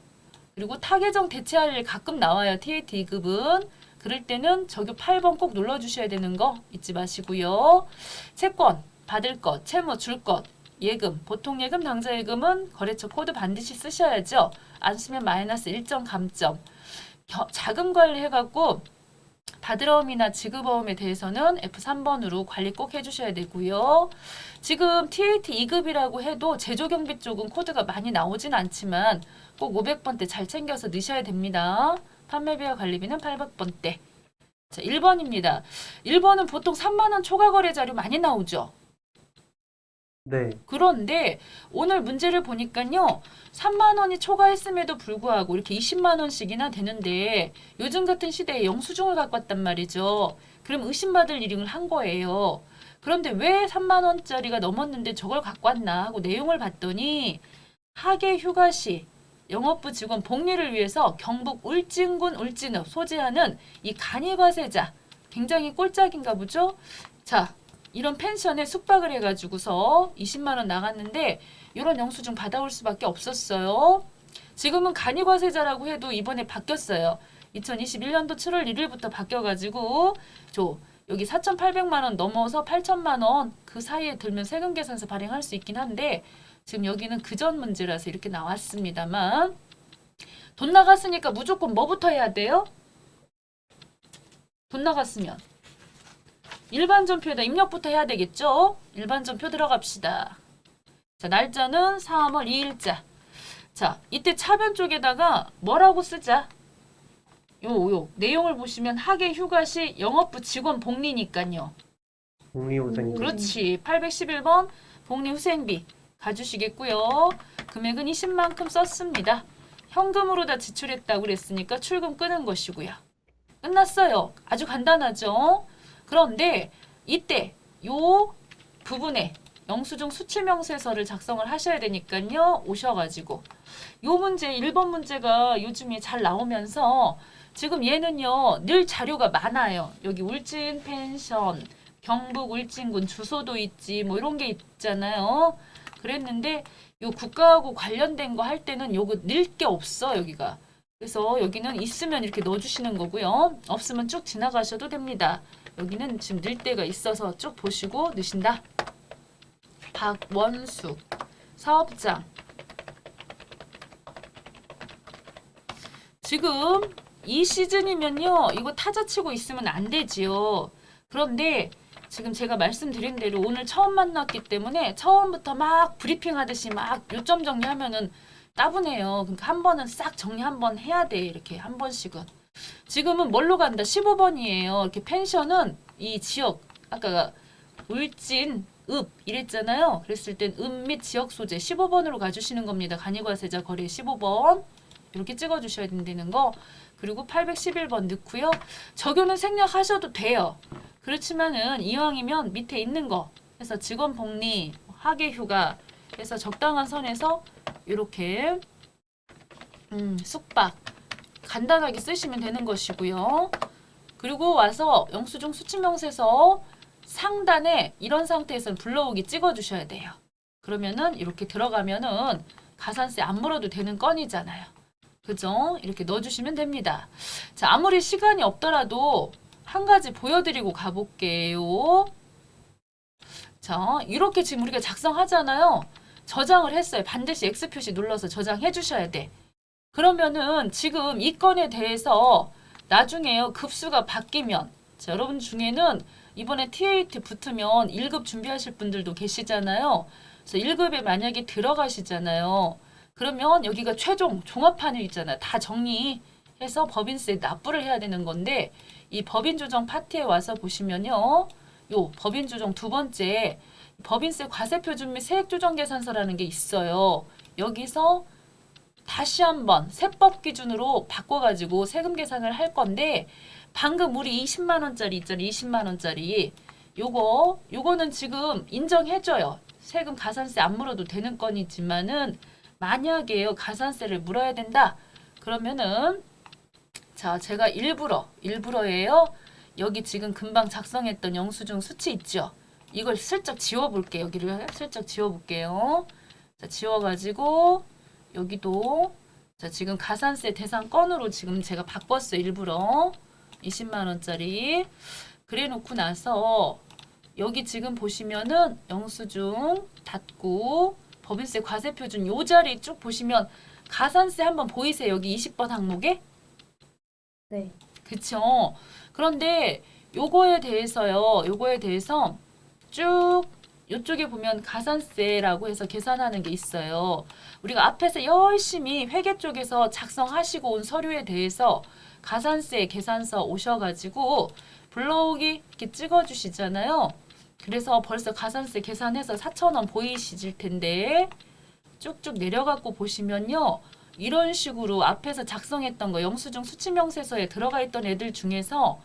그리고 타계정 대체할 일 가끔 나와요. TAT 2급은 그럴 때는 저기 8번 꼭 눌러주셔야 되는 거 잊지 마시고요. 채권 받을 것 채무 줄 것 예금, 보통 예금, 당좌 예금은 거래처 코드 반드시 쓰셔야죠. 안 쓰면 마이너스 1점 감점. 자금 관리해갖고 받으러움이나 지급어음에 대해서는 F3번으로 관리 꼭 해주셔야 되고요. 지금 TAT 2급이라고 해도 제조경비 쪽은 코드가 많이 나오진 않지만 꼭 500번대 잘 챙겨서 넣으셔야 됩니다. 판매비와 관리비는 800번대. 자, 1번입니다. 1번은 보통 3만 원 초과 거래 자료 많이 나오죠. 네. 그런데 오늘 문제를 보니까요. 3만 원이 초과했음에도 불구하고 이렇게 20만 원씩이나 되는데 요즘 같은 시대에 영수증을 갖고 왔단 말이죠. 그럼 의심받을 일을 한 거예요. 그런데 왜 3만 원짜리가 넘었는데 저걸 갖고 왔나 하고 내용을 봤더니 하계 휴가 시 영업부 직원 복리를 위해서 경북 울진군 울진읍 소재하는 이 간이과세자 굉장히 꼴짝인가 보죠. 자. 이런 펜션에 숙박을 해가지고서 20만 원 나갔는데 이런 영수증 받아올 수밖에 없었어요. 지금은 간이과세자라고 해도 이번에 바뀌었어요. 2021년도 7월 1일부터 바뀌어가지고 여기 4,800만 원 넘어서 8천만 원 그 사이에 들면 세금 계산서 발행할 수 있긴 한데 지금 여기는 그전 문제라서 이렇게 나왔습니다만 돈 나갔으니까 무조건 뭐부터 해야 돼요? 돈 나갔으면 일반 전표에다 입력부터 해야 되겠죠? 일반 전표 들어갑시다. 자, 날짜는 3월 2일자. 자, 이때 차변 쪽에다가 뭐라고 쓰자? 내용을 보시면 하계 휴가 시 영업부 직원 복리니까요. 복리후생비. 그렇지. 811번 복리후생비 가주시겠고요. 금액은 20만큼 썼습니다. 현금으로 다 지출했다고 그랬으니까 출금 끄는 것이고요. 끝났어요. 아주 간단하죠? 그런데 이때 요 부분에 영수증 수취명세서를 작성을 하셔야 되니까요. 오셔가지고 요 문제 1번 문제가 요즘에 잘 나오면서 지금 얘는요. 늘 자료가 많아요. 여기 울진 펜션, 경북 울진군 주소도 있지 뭐 이런 게 있잖아요. 그랬는데 요 국가하고 관련된 거 할 때는 요거 늘 게 없어 여기가. 그래서 여기는 있으면 이렇게 넣어주시는 거고요. 없으면 쭉 지나가셔도 됩니다. 여기는 지금 넣을 때가 있어서 쭉 보시고 넣으신다. 박원숙 사업장 지금 이 시즌이면요. 이거 타자 치고 있으면 안 되지요. 그런데 지금 제가 말씀드린 대로 오늘 처음 만났기 때문에 처음부터 막 브리핑 하듯이 막 요점 정리하면은 따분해요. 그러니까 한 번은 싹 정리 한 번 해야 돼. 이렇게 한 번씩은. 지금은 뭘로 간다? 15번이에요. 이렇게 펜션은 이 지역, 아까 울진, 읍 이랬잖아요. 그랬을 땐 읍 및 지역 소재 15번으로 가주시는 겁니다. 간이과세자 거래 15번. 이렇게 찍어주셔야 된다는 거. 그리고 811번 넣고요. 적용은 생략하셔도 돼요. 그렇지만은 이왕이면 밑에 있는 거 해서 직원 복리, 학예 휴가 해서 적당한 선에서 이렇게 숙박 간단하게 쓰시면 되는 것이고요. 그리고 와서 영수증 수치명세서 상단에 이런 상태에서는 불러오기 찍어주셔야 돼요. 그러면은 이렇게 들어가면은 가산세 안 물어도 되는 건이잖아요. 그죠? 이렇게 넣어주시면 됩니다. 자, 아무리 시간이 없더라도 한 가지 보여드리고 가볼게요. 자, 이렇게 지금 우리가 작성하잖아요. 저장을 했어요. 반드시 X 표시 눌러서 저장해 주셔야 돼. 그러면은 지금 이 건에 대해서 나중에요. 급수가 바뀌면 자, 여러분 중에는 이번에 T8 붙으면 1급 준비하실 분들도 계시잖아요. 그래서 1급에 만약에 들어가시잖아요. 그러면 여기가 최종 종합판을 있잖아요. 다 정리해서 법인세 납부를 해야 되는 건데 이 법인조정 파트에 와서 보시면요. 요 법인조정 두 번째 법인세 과세표준 및 세액조정계산서라는 게 있어요. 여기서 다시 한번 세법 기준으로 바꿔가지고 세금 계산을 할 건데 방금 우리 20만 원짜리 있잖아요. 20만 원짜리 요거는 지금 인정해줘요. 세금 가산세 안 물어도 되는 건이지만은 만약에요 가산세를 물어야 된다. 그러면은 자 제가 일부러예요. 여기 지금 금방 작성했던 영수증 수치 있죠. 이걸 슬쩍 지워볼게요. 여기를 슬쩍 지워볼게요. 자 지워가지고 여기도 자 지금 가산세 대상 건으로 지금 제가 바꿨어요. 일부러 20만 원짜리 그래 놓고 나서 여기 지금 보시면은 영수증 닫고 법인세 과세표준 요 자리 쭉 보시면 가산세 한번 보이세요? 여기 20번 항목에? 네. 그쵸? 그런데 요거에 대해서 쭉 요쪽에 보면 가산세라고 해서 계산하는 게 있어요. 우리가 앞에서 열심히 회계 쪽에서 작성하시고 온 서류에 대해서 가산세 계산서 오셔가지고 불러오기 이렇게 찍어주시잖아요. 그래서 벌써 가산세 계산해서 4,000원 보이실 텐데 쭉쭉 내려갖고 보시면요. 이런 식으로 앞에서 작성했던 거 영수증 수치명세서에 들어가 있던 애들 중에서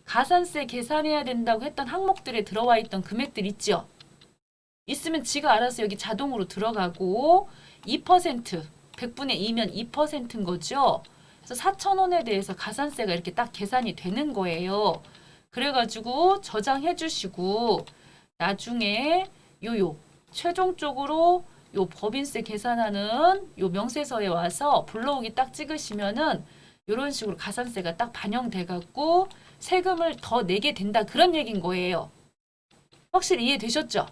가산세 계산해야 된다고 했던 항목들에 들어와 있던 금액들 있죠. 있으면 지가 알아서 여기 자동으로 들어가고 2% 100분의 2면 2%인 거죠. 그래서 4,000원에 대해서 가산세가 이렇게 딱 계산이 되는 거예요. 그래가지고 저장해 주시고 나중에 요요 최종적으로 요 법인세 계산하는 요 명세서에 와서 불러오기 딱 찍으시면은 요런 식으로 가산세가 딱 반영돼 갖고 세금을 더 내게 된다 그런 얘기인 거예요. 확실히 이해되셨죠?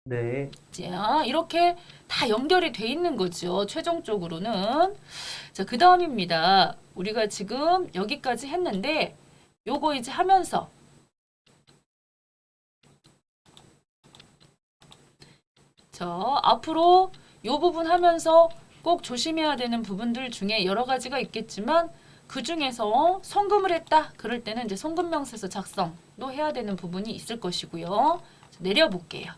네. 자, 이렇게 다 연결이 돼 있는 거죠. 최종적으로는. 자, 그 다음입니다. 우리가 지금 여기까지 했는데 요거 이제 하면서 자, 앞으로 요 부분 하면서 꼭 조심해야 되는 부분들 중에 여러 가지가 있겠지만 그 중에서 송금을 했다. 그럴 때는 이제 송금명세서 작성도 해야 되는 부분이 있을 것이고요. 내려볼게요.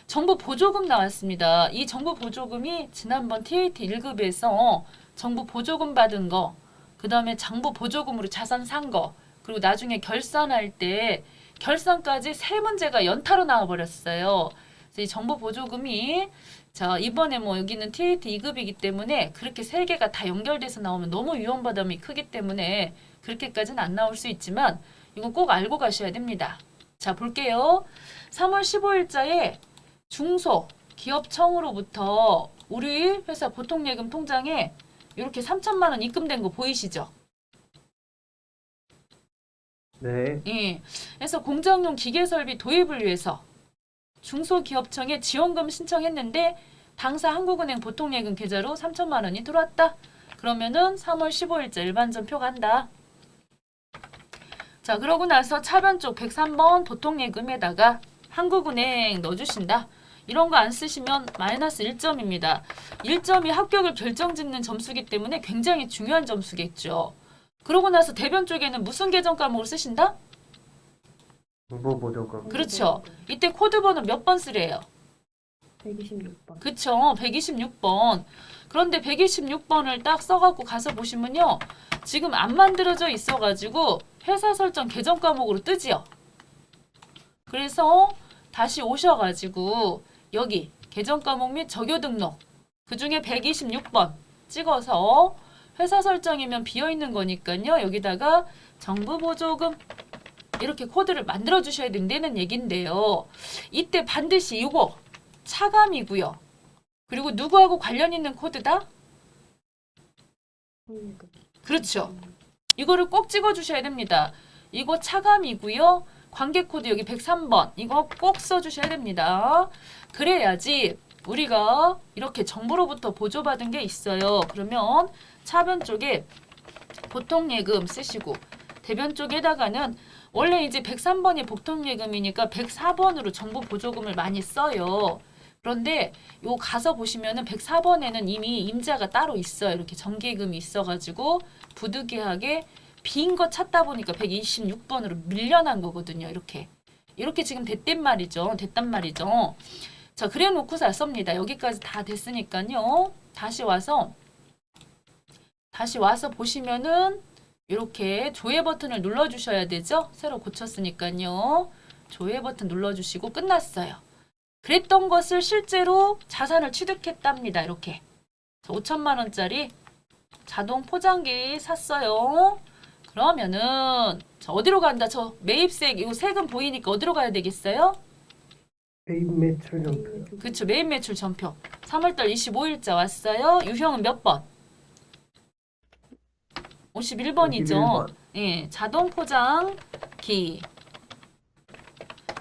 정부 보조금 나왔습니다. 이 정부 보조금이 지난번 TAT 1급에서 정부 보조금 받은 거, 그 다음에 장부 보조금으로 자산 산 거, 그리고 나중에 결산할 때 결산까지 세 문제가 연타로 나와버렸어요. 그래서 이 정부 보조금이 자 이번에 뭐 여기는 TAT 2급이기 때문에 그렇게 세 개가 다 연결돼서 나오면 너무 위험부담이 크기 때문에 그렇게까지는 안 나올 수 있지만 이건 꼭 알고 가셔야 됩니다. 자 볼게요. 3월 15일자에 중소기업청으로부터 우리 회사 보통예금 통장에 이렇게 3천만 원 입금된 거 보이시죠? 네. 예. 그래서 공장용 기계설비 도입을 위해서 중소기업청에 지원금 신청했는데 당사 한국은행 보통예금 계좌로 3천만 원이 들어왔다. 그러면은 3월 15일자 일반전표 간다. 자, 그러고 나서 차변 쪽 103번 보통예금에다가 한국은행 넣어주신다. 이런 거 안 쓰시면 마이너스 1점입니다. 1점이 합격을 결정짓는 점수기 때문에 굉장히 중요한 점수겠죠. 그러고 나서 대변 쪽에는 무슨 계정 과목을 쓰신다? 정보보조금. 그렇죠. 이때 코드 번호 몇 번 쓰래요? 126번. 그쵸. 126번. 그런데 126번을 딱 써갖고 가서 보시면요. 지금 안 만들어져 있어가지고 회사 설정 계정 과목으로 뜨지요. 그래서 다시 오셔가지고 여기 계정 과목 및 적요 등록 그 중에 126번 찍어서 회사 설정이면 비어있는 거니까요. 여기다가 정부 보조금 이렇게 코드를 만들어 주셔야 된다는 얘긴데요. 이때 반드시 이거 차감이고요. 그리고 누구하고 관련 있는 코드다? 통예금. 그렇죠. 이거를 꼭 찍어 주셔야 됩니다. 이거 차감이고요. 관계 코드 여기 103번 이거 꼭 써주셔야 됩니다. 그래야지 우리가 이렇게 정부로부터 보조받은 게 있어요. 그러면 차변 쪽에 보통예금 쓰시고 대변 쪽에다가는 원래 이제 103번이 보통예금이니까 104번으로 정부 보조금을 많이 써요. 그런데 요 가서 보시면은 104번에는 이미 임자가 따로 있어요. 이렇게 정기예금이 있어가지고 부득이하게 빈 거 찾다 보니까 126번으로 밀려난 거거든요. 이렇게 지금 됐단 말이죠. 자, 그래 놓고서 씁니다. 여기까지 다 됐으니까요. 다시 와서 보시면은 이렇게 조회 버튼을 눌러주셔야 되죠. 새로 고쳤으니까요. 조회 버튼 눌러주시고 끝났어요. 그랬던 것을 실제로 자산을 취득했답니다. 이렇게 5천만 원짜리 자동 포장기 샀어요. 그러면은 어디로 간다? 저 매입세 이거 세금 보이니까 어디로 가야 되겠어요? 매입 매출 전표. 그렇죠. 매입 매출 전표. 3월달 25일자 왔어요. 유형은 몇 번? 51번이죠. 51번. 예, 자동 포장기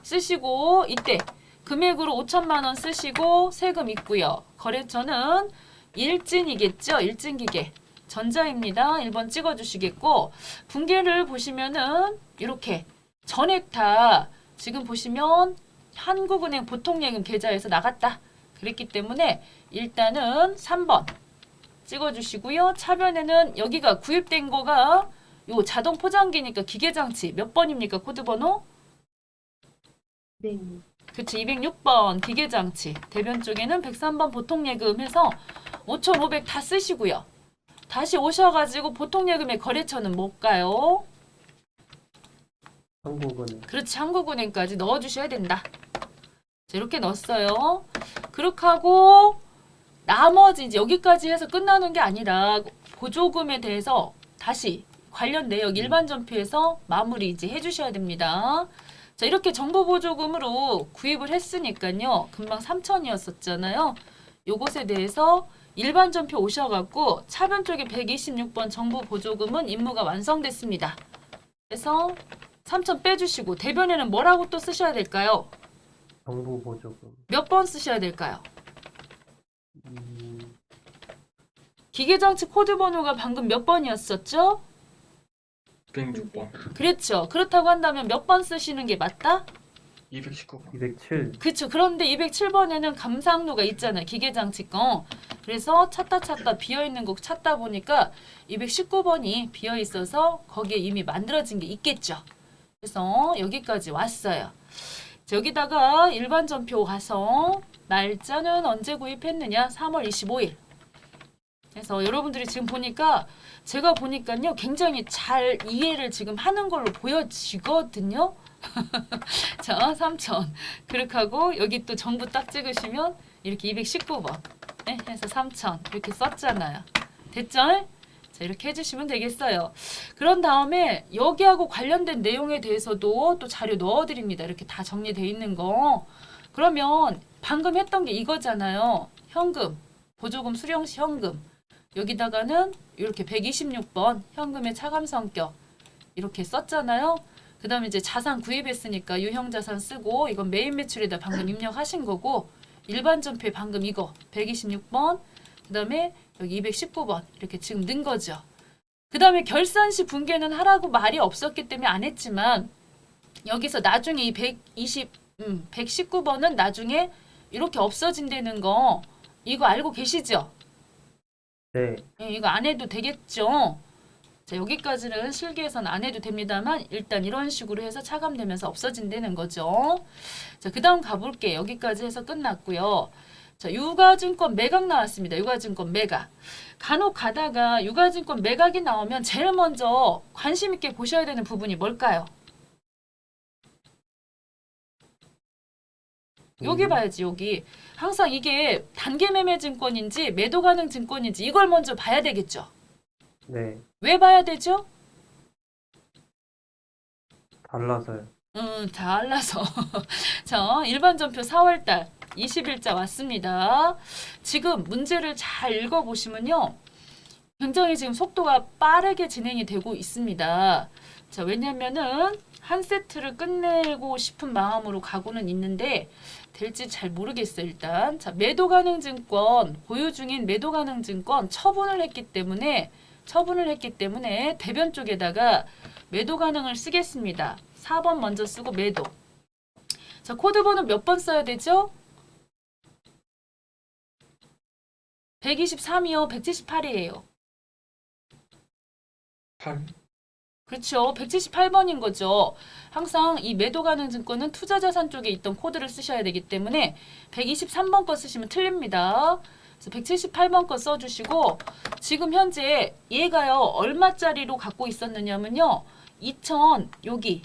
쓰시고 이때 금액으로 5천만 원 쓰시고 세금 있고요. 거래처는 일진이겠죠. 일진기계. 전자입니다. 1번 찍어주시겠고 분계를 보시면은 이렇게 전액 다 지금 보시면 한국은행 보통예금 계좌에서 나갔다. 그랬기 때문에 일단은 3번 찍어주시고요. 차변에는 여기가 구입된 거가 요 자동 포장기니까 기계장치 몇 번입니까? 코드번호? 네. 그치 206번 기계장치 대변 쪽에는 103번 보통예금 해서 5,500 다 쓰시고요. 다시 오셔가지고 보통예금의 거래처는 뭘까요? 한국은행. 그렇지 한국은행까지 넣어주셔야 된다. 자, 이렇게 넣었어요. 그렇게 하고 나머지 이제 여기까지 해서 끝나는 게 아니라 보조금에 대해서 다시 관련 내역 일반 전표에서 마무리 이제 해주셔야 됩니다. 자 이렇게 정보 보조금으로 구입을 했으니까요. 금방 3,000이었었잖아요. 요것에 대해서 일반 전표 오셔갖고 차변 쪽에 126번 정보 보조금은 임무가 완성됐습니다. 그래서 3,000 빼주시고 대변에는 뭐라고 또 쓰셔야 될까요? 정보보조금. 몇 번 쓰셔야 될까요? 음, 기계장치 코드 번호가 방금 몇 번이었었죠? 106번, 그랬죠. 그렇다고 한다면 몇 번 쓰시는 게 맞다? 219번, 207. 그쵸. 그런데 207번에는 감상로가 있잖아요. 기계장치 거. 그래서 찾다 비어있는 거 찾다 보니까 219번이 비어있어서 거기에 이미 만들어진 게 있겠죠. 그래서 여기까지 왔어요. 자, 여기다가 일반 전표 가서 날짜는 언제 구입했느냐? 3월 25일. 그래서 여러분들이 지금 보니까 제가 보니까요. 굉장히 잘 이해를 지금 하는 걸로 보여지거든요. 자, 3,000. 그렇게 하고 여기 또 정부 딱 찍으시면 이렇게 219번. 네, 해서 3,000 이렇게 썼잖아요. 됐죠? 자, 이렇게 해주시면 되겠어요. 그런 다음에 여기하고 관련된 내용에 대해서도 또 자료 넣어드립니다. 이렇게 다 정리되어 있는 거. 그러면 방금 했던 게 이거잖아요. 현금, 보조금 수령시 현금. 여기다가는 이렇게 126번 현금의 차감 성격 이렇게 썼잖아요. 그 다음에 이제 자산 구입했으니까 유형자산 쓰고 이건 메인 매출에다 방금 입력하신 거고 일반 전표에 방금 이거 126번 그 그 다음에 여기 219번 이렇게 지금 넣은 거죠. 그 다음에 결산 시 분괴는 하라고 말이 없었기 때문에 안 했지만 여기서 나중에 이 119번은 나중에 이렇게 없어진다는 거 이거 알고 계시죠? 네. 예, 이거 안 해도 되겠죠? 자, 여기까지는 실기에서는 안 해도 됩니다만 일단 이런 식으로 해서 차감되면서 없어진다는 거죠. 자, 그 다음 가볼게요. 여기까지 해서 끝났고요. 자, 유가증권 매각 나왔습니다. 유가증권 매각. 간혹 가다가 유가증권 매각이 나오면 제일 먼저 관심 있게 보셔야 되는 부분이 뭘까요? 여기 봐야지, 여기. 항상 이게 단기 매매 증권인지 매도 가능 증권인지 이걸 먼저 봐야 되겠죠. 네. 왜 봐야 되죠? 달라서요. 달라서. 자, 일반 전표 4월달 20일자 왔습니다. 지금 문제를 잘 읽어보시면요. 굉장히 지금 속도가 빠르게 진행이 되고 있습니다. 자, 왜냐면은 한 세트를 끝내고 싶은 마음으로 가고는 있는데 될지 잘 모르겠어요, 일단. 자, 매도 가능 증권, 보유 중인 매도 가능 증권 처분을 했기 때문에 대변 쪽에다가 매도 가능을 쓰겠습니다. 4번 먼저 쓰고 매도. 자, 코드번호 몇 번 써야 되죠? 123이요. 178이에요. 8. 그렇죠. 178번인 거죠. 항상 이 매도 가능 증권은 투자자산 쪽에 있던 코드를 쓰셔야 되기 때문에 123번 거 쓰시면 틀립니다. 그래서 178번 거 써주시고 지금 현재 얘가요. 얼마짜리로 갖고 있었느냐면요. 2000 여기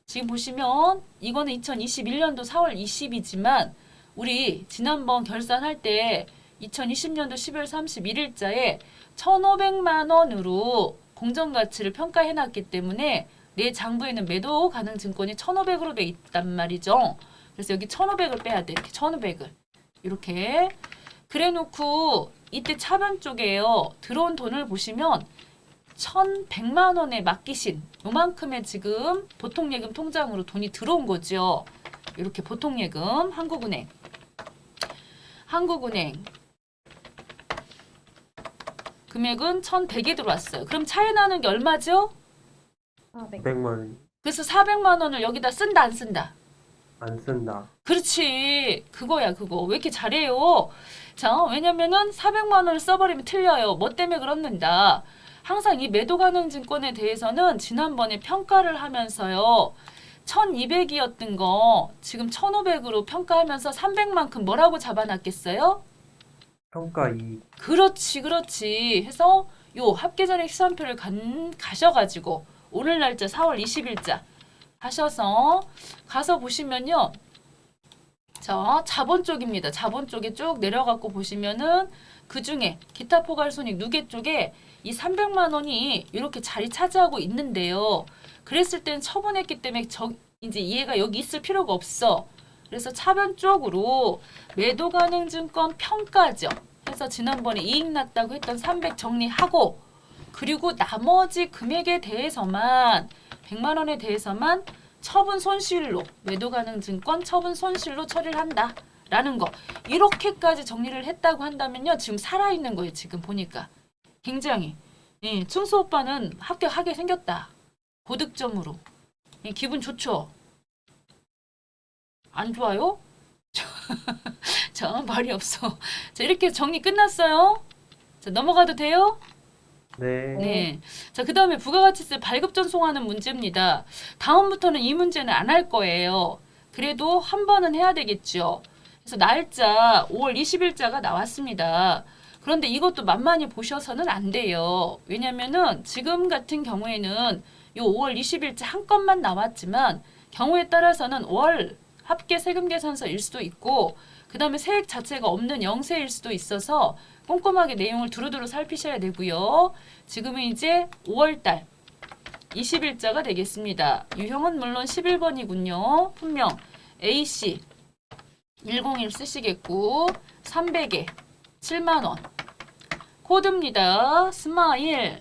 지금 보시면 이거는 2021년도 4월 20이지만 우리 지난번 결산할 때 2020년도 12월 31일자에 1,500만 원으로 공정가치를 평가해놨기 때문에 내 장부에는 매도 가능 증권이 1,500으로 돼 있단 말이죠. 그래서 여기 1,500을 빼야 돼. 이렇게 1,500을. 이렇게. 그래놓고 이때 차변 쪽에요. 들어온 돈을 보시면 1,100만 원에 맡기신 요만큼의 지금 보통예금 통장으로 돈이 들어온 거죠. 이렇게 보통예금 한국은행. 금액은 1,100이 들어왔어요. 그럼 차이 나는 게 얼마죠? 400. 100만 원. 그래서 400만 원을 여기다 쓴다 안 쓴다? 안 쓴다. 그렇지. 그거야 그거. 왜 이렇게 잘해요? 자, 왜냐면은 400만 원을 써버리면 틀려요. 뭐 때문에 그렇는다. 항상 이 매도 가능 증권에 대해서는 지난번에 평가를 하면서요. 1200이었던 거 지금 1500으로 평가하면서 300만큼 뭐라고 잡아놨겠어요? 평가 이익. 그렇지. 해서 요 합계전액 시산표를 가셔가지고 오늘 날짜 4월 20일자 하셔서 가서 보시면요. 자, 자본 쪽입니다. 자본 쪽에 쭉 내려갖고 보시면은 그 중에 기타 포괄손익 누계 쪽에 이 300만 원이 이렇게 자리 차지하고 있는데요. 그랬을 땐 처분했기 때문에 이제 얘가 여기 있을 필요가 없어. 그래서 차변 쪽으로 매도 가능 증권 평가죠. 해서 지난번에 이익 났다고 했던 300 정리하고 그리고 나머지 금액에 대해서만 100만 원에 대해서만 처분 손실로 매도 가능 증권 처분 손실로 처리를 한다라는 거. 이렇게까지 정리를 했다고 한다면요. 지금 살아있는 거예요. 지금 보니까. 굉장히. 예, 충수 오빠는 합격하게 생겼다. 고득점으로. 예, 기분 좋죠? 안 좋아요? 자, 말이 없어. 자, 이렇게 정리 끝났어요. 자, 넘어가도 돼요? 네. 네. 자, 그 다음에 부가가치세 발급 전송하는 문제입니다. 다음부터는 이 문제는 안 할 거예요. 그래도 한 번은 해야 되겠죠. 그래서 날짜 5월 20일자가 나왔습니다. 그런데 이것도 만만히 보셔서는 안 돼요. 왜냐면은 지금 같은 경우에는 요 5월 20일자 한 건만 나왔지만 경우에 따라서는 월 합계 세금 계산서일 수도 있고 그 다음에 세액 자체가 없는 영세일 수도 있어서 꼼꼼하게 내용을 두루두루 살피셔야 되고요. 지금은 이제 5월달 20일자가 되겠습니다. 유형은 물론 11번이군요. 분명 AC 101 쓰시겠고 300에 7만 원 코드입니다. 스마일.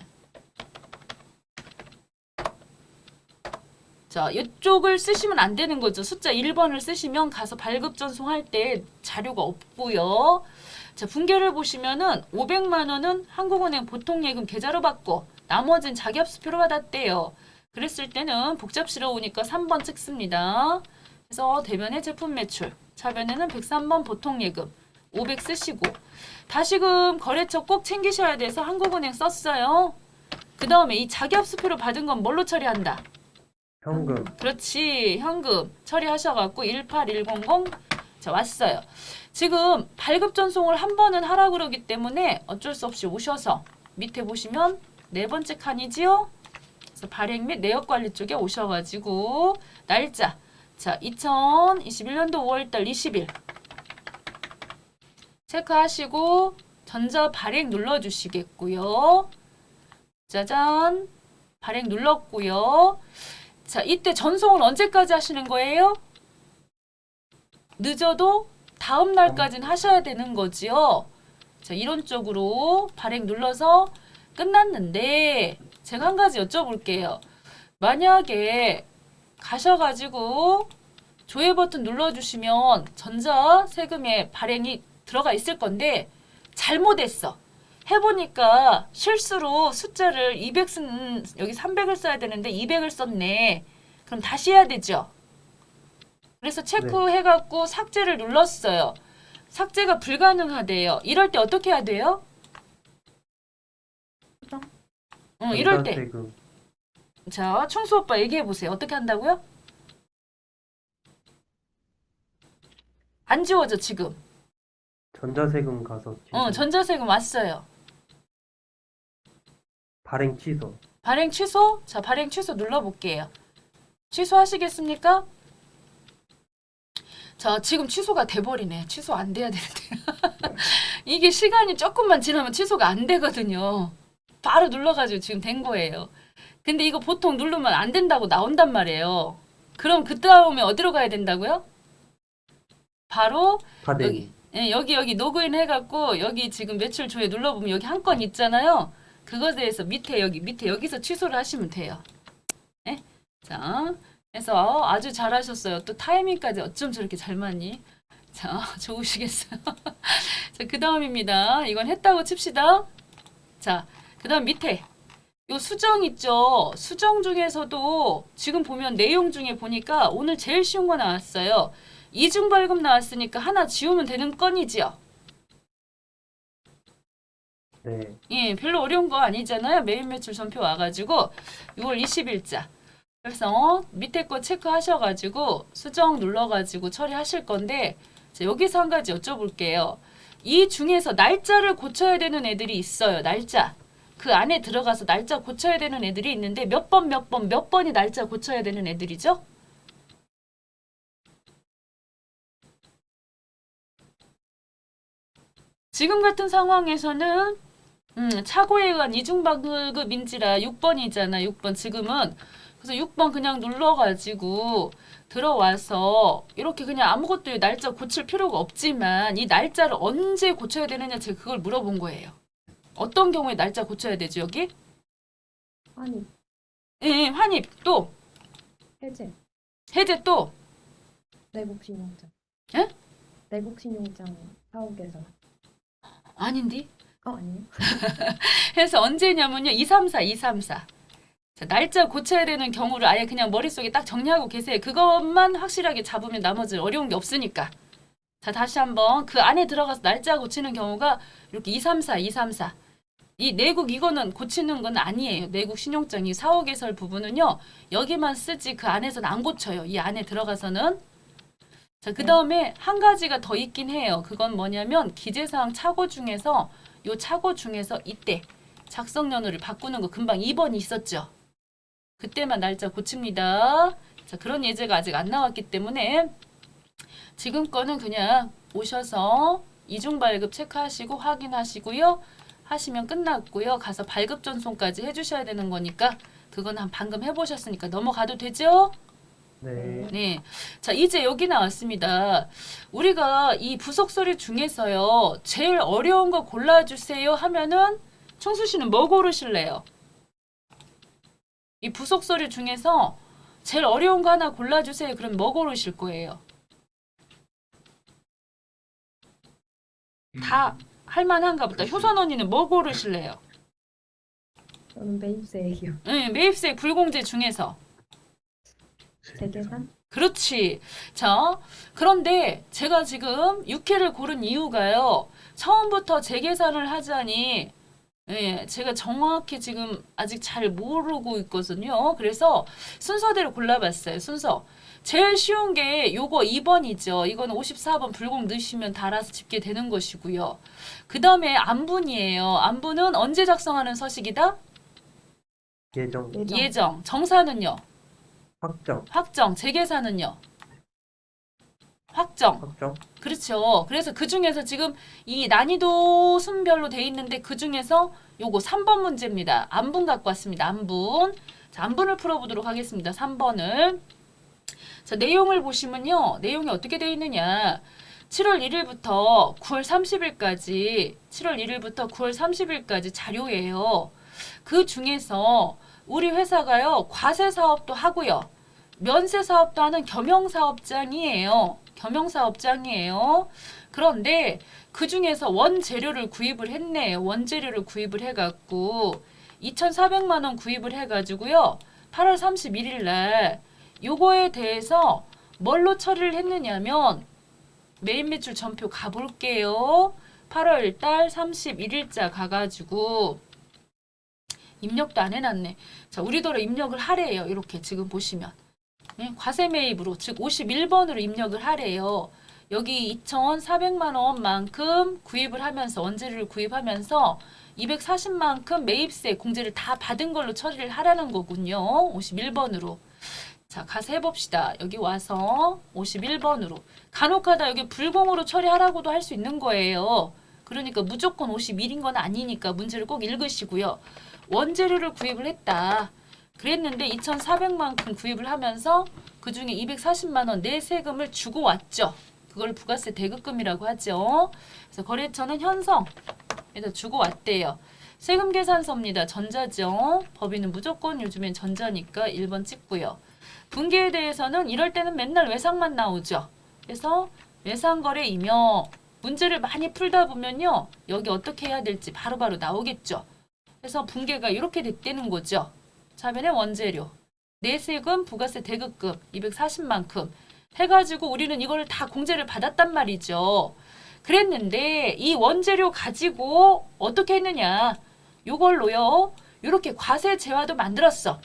자, 이쪽을 쓰시면 안 되는 거죠. 숫자 1번을 쓰시면 가서 발급 전송할 때 자료가 없고요. 자, 분계를 보시면은 500만 원은 한국은행 보통예금 계좌로 받고 나머지는 자기합수표로 받았대요. 그랬을 때는 복잡스러우니까 3번 찍습니다. 그래서 대변의 제품 매출, 차변에는 103번 보통예금 500 쓰시고 다시금 거래처 꼭 챙기셔야 돼서 한국은행 썼어요. 그 다음에 이 자기합수표로 받은 건 뭘로 처리한다? 현금. 그렇지. 현금 처리하셔갖고 18100 자, 왔어요. 지금 발급 전송을 한 번은 하라 그러기 때문에 어쩔 수 없이 오셔서 밑에 보시면 네 번째 칸이지요. 그래서 발행 및 내역 관리 쪽에 오셔가지고 날짜 자 2021년도 5월달 20일 체크하시고 전자 발행 눌러주시겠고요. 짜잔 발행 눌렀고요. 자 이때 전송은 언제까지 하시는 거예요? 늦어도 다음 날까지는 하셔야 되는 거지요. 자 이런 쪽으로 발행 눌러서 끝났는데 제가 한 가지 여쭤볼게요. 만약에 가셔가지고 조회 버튼 눌러주시면 전자 세금에 발행이 들어가 있을 건데 잘못했어. 해보니까 실수로 숫자를 200 쓴 여기 300을 써야 되는데 200을 썼네. 그럼 다시 해야 되죠. 그래서 체크해갖고 삭제를 눌렀어요. 삭제가 불가능하대요. 이럴 때 어떻게 해야 돼요? 수정? 응, 이럴 때. 전자세금. 자, 충수 오빠 얘기해 보세요. 어떻게 한다고요? 안 지워져 지금. 전자세금 가서 취소. 전자세금 왔어요. 발행 취소. 발행 취소? 자, 발행 취소 눌러볼게요. 취소하시겠습니까? 자, 지금 취소가 돼버리네. 취소 안 돼야 되는데. 이게 시간이 조금만 지나면 취소가 안 되거든요. 바로 눌러가지고 지금 된 거예요. 근데 이거 보통 누르면 안 된다고 나온단 말이에요. 그럼 그 다음에 어디로 가야 된다고요? 바로 파대기. 여기 로그인 해갖고 여기 지금 매출 조회 눌러보면 여기 한 건 있잖아요. 그것에 대해서 밑에 여기서 취소를 하시면 돼요. 네? 자, 그래서 아주 잘하셨어요. 또 타이밍까지 어쩜 저렇게 잘 맞니? 자, 좋으시겠어요. 자, 그 다음입니다. 이건 했다고 칩시다. 자, 그 다음 밑에 요 수정 있죠? 수정 중에서도 지금 보면 내용 중에 보니까 오늘 제일 쉬운 거 나왔어요. 이중 발급 나왔으니까 하나 지우면 되는 건이지요. 네. 예, 별로 어려운 거 아니잖아요. 매일 매출 전표 와가지고 6월 20일자. 그래서 밑에 거 체크하셔가지고 수정 눌러가지고 처리하실 건데 자, 여기서 한 가지 여쭤볼게요. 이 중에서 날짜를 고쳐야 되는 애들이 있어요. 날짜. 그 안에 들어가서 날짜 고쳐야 되는 애들이 있는데 몇 번이 날짜 고쳐야 되는 애들이죠? 지금 같은 상황에서는 착오에 의한 이중발급인지라 6번이잖아. 6번 지금은. 그래서 6번 그냥 눌러가지고 들어와서 이렇게 그냥 아무것도 날짜 고칠 필요가 없지만 이 날짜를 언제 고쳐야 되느냐 제가 그걸 물어본 거예요. 어떤 경우에 날짜 고쳐야 되죠 여기? 환입, 예, 환입 또 해제, 또 내국신용장. 예? 내국신용장 사옥에서. 아닌데? 아니요? 해서 언제냐면요 234. 자, 날짜 고쳐야 되는 경우를 아예 그냥 머릿속에 딱 정리하고 계세요. 그것만 확실하게 잡으면 나머지 어려운 게 없으니까. 자, 다시 한번 그 안에 들어가서 날짜 고치는 경우가 이렇게 234. 이 내국 이거는 고치는 건 아니에요. 내국 신용장 이 사후 개설 부분은요. 여기만 쓰지 그 안에서는 안 고쳐요. 이 안에 들어가서는. 자, 그 다음에 한 가지가 더 있긴 해요. 그건 뭐냐면 기재사항 착오 중에서 요 착오 중에서 이때 작성연호를 바꾸는 거 금방 2번이 있었죠. 그때만 날짜 고칩니다. 자, 그런 예제가 아직 안 나왔기 때문에 지금 거는 그냥 오셔서 이중 발급 체크하시고 확인하시고요. 하시면 끝났고요. 가서 발급 전송까지 해주셔야 되는 거니까 그건 방금 해보셨으니까 넘어가도 되죠? 네. 네. 자, 이제 여기 나왔습니다. 우리가 이 부속 서류 중에서요. 제일 어려운 거 골라주세요 하면은 청수 씨는 뭐 고르실래요? 이 부속 서류 중에서 제일 어려운 거 하나 골라주세요. 그럼 뭐 고르실 거예요? 다 할만한가 보다. 그치. 효선 언니는 뭐 고르실래요? 저는 매입세액이요. 네, 매입세 불공제 중에서. 재계산? 그렇지. 자, 그런데 제가 지금 6회를 고른 이유가요. 처음부터 재계산을 하자니 예, 제가 정확히 지금 아직 잘 모르고 있거든요. 그래서 순서대로 골라봤어요. 순서. 제일 쉬운 게 요거 2번이죠. 이거는 54번 불공 넣으시면 다 알아서 집게 되는 것이고요. 그 다음에 안분이에요. 안분은 언제 작성하는 서식이다? 예정, 예정. 정사는요? 확정, 확정. 재계산은요? 확정. 확정, 그렇죠. 그래서 그 중에서 지금 이 난이도 순별로 돼 있는데 그 중에서 요거 3번 문제입니다. 안분 갖고 왔습니다. 안분. 자, 안분을 풀어보도록 하겠습니다. 3번을. 자, 내용을 보시면요. 내용이 어떻게 돼 있느냐. 7월 1일부터 9월 30일까지 7월 1일부터 9월 30일까지 자료예요. 그 중에서 우리 회사가요. 과세 사업도 하고요. 면세 사업도 하는 겸용사업장이에요. 겸용사업장이에요. 그런데 그 중에서 원재료를 구입을 했네요. 원재료를 구입을 해갖고 2,400만 원 구입을 해가지고요. 8월 31일 날 요거에 대해서 뭘로 처리를 했느냐면 매입 매출 전표 가볼게요. 8월 달 31일자 가가지고 입력도 안 해놨네. 자, 우리더러 입력을 하래요. 이렇게 지금 보시면. 네, 과세 매입으로 즉 51번으로 입력을 하래요. 여기 2,400만 원만큼 구입을 하면서 원재료를 구입하면서 240만큼 매입세 공제를 다 받은 걸로 처리를 하라는 거군요. 51번으로. 자, 가서 해봅시다. 여기 와서 51번으로. 간혹가다 여기 불공으로 처리하라고도 할 수 있는 거예요. 그러니까 무조건 51인 건 아니니까 문제를 꼭 읽으시고요. 원재료를 구입을 했다. 그랬는데 2,400만큼 구입을 하면서 그중에 240만 원 내세금을 주고 왔죠. 그걸 부가세 대급금이라고 하죠. 그래서 거래처는 현성에다 주고 왔대요. 세금 계산서입니다. 전자죠. 법인은 무조건 요즘엔 전자니까 1번 찍고요. 분계에 대해서는 이럴 때는 맨날 외상만 나오죠. 그래서 외상거래 임역 문제를 많이 풀다 보면요. 여기 어떻게 해야 될지 바로바로 나오겠죠. 그래서 분계가 이렇게 됐다는 거죠. 차변에 원재료, 내세금, 부가세 대급금 240만큼 해가지고 우리는 이거를 다 공제를 받았단 말이죠. 그랬는데 이 원재료 가지고 어떻게 했느냐. 요걸로요. 이렇게 과세 제화도 만들었어.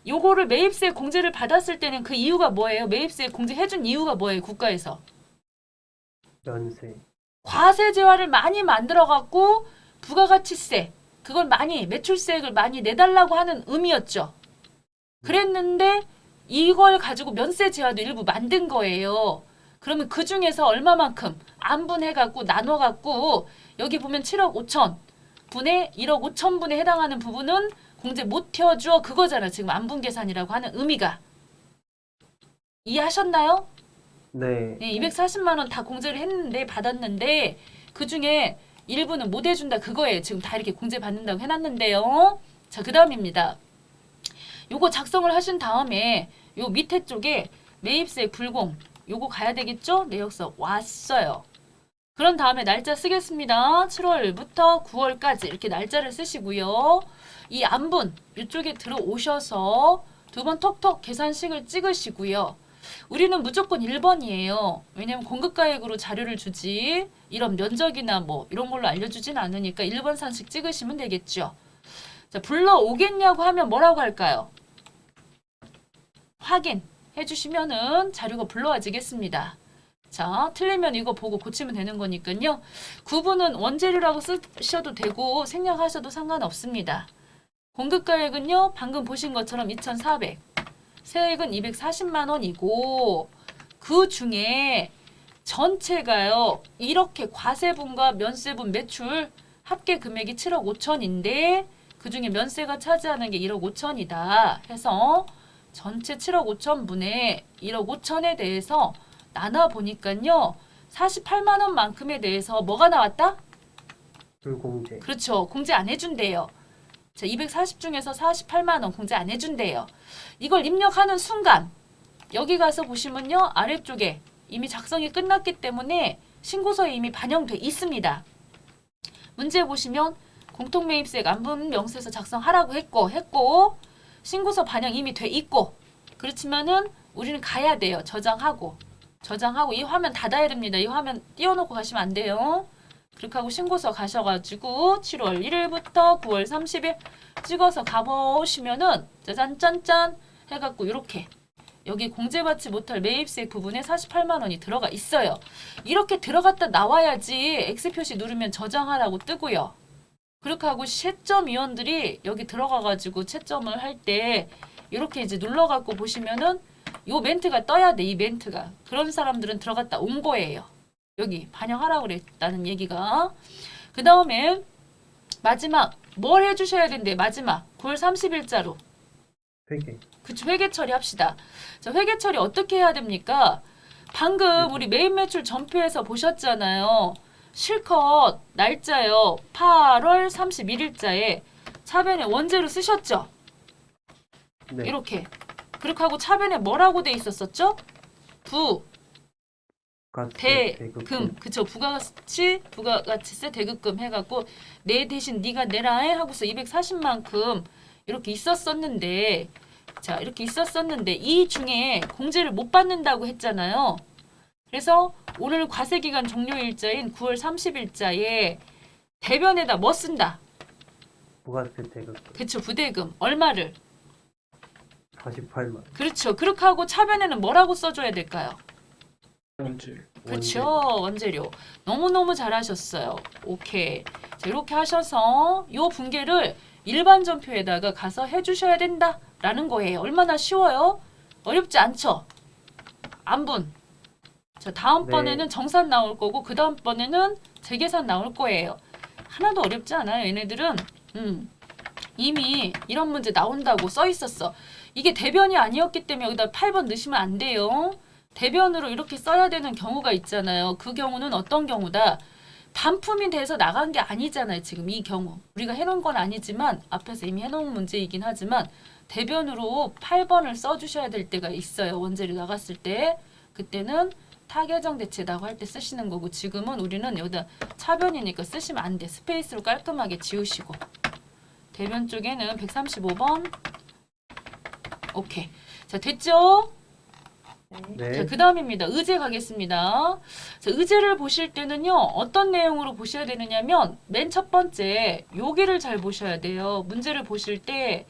요거를 매입세 공제를 받았을 때는 그 이유가 뭐예요? 매입세 공제 해준 이유가 뭐예요? 국가에서. 연세, 과세 제화를 많이 만들어갖고 부가가치세 그걸 많이 매출세액을 많이 내달라고 하는 의미였죠. 그랬는데 이걸 가지고 면세 제화도 일부 만든 거예요. 그러면 그 중에서 얼마만큼 안분해갖고 나눠갖고 여기 보면 7억 5천 분의 1억 5천 분에 해당하는 부분은 공제 못 튀어줘 그거잖아. 지금 안분 계산이라고 하는 의미가. 이해하셨나요? 네, 네, 240만 원 다 공제를 했는데 받았는데 그 중에 일부는 못 해준다 그거예요. 지금 다 이렇게 공제 받는다고 해놨는데요. 자, 그 다음입니다. 요거 작성을 하신 다음에 요 밑에 쪽에 매입세 불공 요거 가야 되겠죠? 내역서 왔어요. 그런 다음에 날짜 쓰겠습니다. 7월부터 9월까지 이렇게 날짜를 쓰시고요. 이 안분 이쪽에 들어오셔서 두 번 톡톡 계산식을 찍으시고요. 우리는 무조건 1번이에요. 왜냐면 공급가액으로 자료를 주지 이런 면적이나 뭐 이런 걸로 알려주진 않으니까 1번 산식 찍으시면 되겠죠. 자, 불러오겠냐고 하면 뭐라고 할까요? 확인해 주시면은 자료가 불러와지겠습니다. 자, 틀리면 이거 보고 고치면 되는 거니까요. 구분은 원재료라고 쓰셔도 되고 생략하셔도 상관없습니다. 공급가액은요. 방금 보신 것처럼 2,400. 세액은 240만 원이고 그 중에 전체가요. 이렇게 과세분과 면세분 매출 합계 금액이 7억 5천인데 그 중에 면세가 차지하는 게 1억 5천이다 해서 전체 7억 5천 분의 1억 5천에 대해서 나눠보니까요. 48만 원만큼에 대해서 뭐가 나왔다? 불공제, 그렇죠. 공제 안 해준대요. 자, 240 중에서 48만 원 공제 안 해준대요. 이걸 입력하는 순간 여기 가서 보시면요. 아래쪽에 이미 작성이 끝났기 때문에 신고서에 이미 반영돼 있습니다. 문제 보시면 공통매입세액 안분 명세서 작성하라고 했고 신고서 반영 이미 돼 있고 그렇지만은 우리는 가야 돼요. 저장하고 이 화면 닫아야 됩니다. 이 화면 띄워놓고 가시면 안 돼요. 그렇게 하고 신고서 가셔가지고 7월 1일부터 9월 30일 찍어서 가보시면은 짜잔짠짠 해갖고 이렇게 여기 공제받지 못할 매입세액 부분에 48만 원이 들어가 있어요. 이렇게 들어갔다 나와야지 X표시 누르면 저장하라고 뜨고요. 그렇게 하고 채점위원들이 여기 들어가가지고 채점을 할 때 이렇게 이제 눌러갖고 보시면은 요 멘트가 떠야 돼. 이 멘트가. 그런 사람들은 들어갔다 온 거예요. 여기 반영하라고 그랬다는 얘기가. 그 다음에 마지막 뭘 해주셔야 된대. 마지막 9월 30일자로. 회계. 그쵸, 회계 처리합시다. 자, 회계 처리 어떻게 해야 됩니까? 방금 우리 매입 매출 전표에서 보셨잖아요. 실컷 날짜요. 8월 31일자에 차변에 원재료 쓰셨죠? 네. 이렇게. 그렇게 하고 차변에 뭐라고 돼 있었었죠? 가스, 대금. 그쵸. 부가가치세 대급금 해갖고 내 대신 네가 내라 하고서 240만큼 이렇게 있었었는데 자 이렇게 있었었는데 이 중에 공제를 못 받는다고 했잖아요. 그래서 오늘 과세기간 종료일자인 9월 30일자에 대변에다 뭐 쓴다? 부가세 대급 그쵸. 부대금. 얼마를? 48만. 그렇죠. 그렇게 하고 차변에는 뭐라고 써줘야 될까요? 원질. 그렇죠. 원재료. 너무너무 잘하셨어요. 오케이. 자, 이렇게 하셔서 요 분계를 일반 전표에다가 가서 해주셔야 된다라는 거예요. 얼마나 쉬워요? 어렵지 않죠? 안분. 자, 다음번에는 정산 나올 거고 그 다음번에는 재계산 나올 거예요. 하나도 어렵지 않아요. 얘네들은 이미 이런 문제 나온다고 써 있었어. 이게 대변이 아니었기 때문에 여기다 8번 넣으시면 안 돼요. 대변으로 이렇게 써야 되는 경우가 있잖아요. 그 경우는 어떤 경우다? 반품이 돼서 나간 게 아니잖아요. 지금 이 경우. 우리가 해놓은 건 아니지만 앞에서 이미 해놓은 문제이긴 하지만 대변으로 8번을 써주셔야 될 때가 있어요. 원재료 나갔을 때. 그때는 타개정 대체라고 할 때 쓰시는 거고 지금은 우리는 여기다 차변이니까 쓰시면 안 돼. 스페이스로 깔끔하게 지우시고. 대변 쪽에는 135번. 오케이. 자, 됐죠? 네. 자, 그 다음입니다. 의제 가겠습니다. 자, 의제를 보실 때는요, 어떤 내용으로 보셔야 되느냐면, 맨 첫 번째, 여기를 잘 보셔야 돼요. 문제를 보실 때,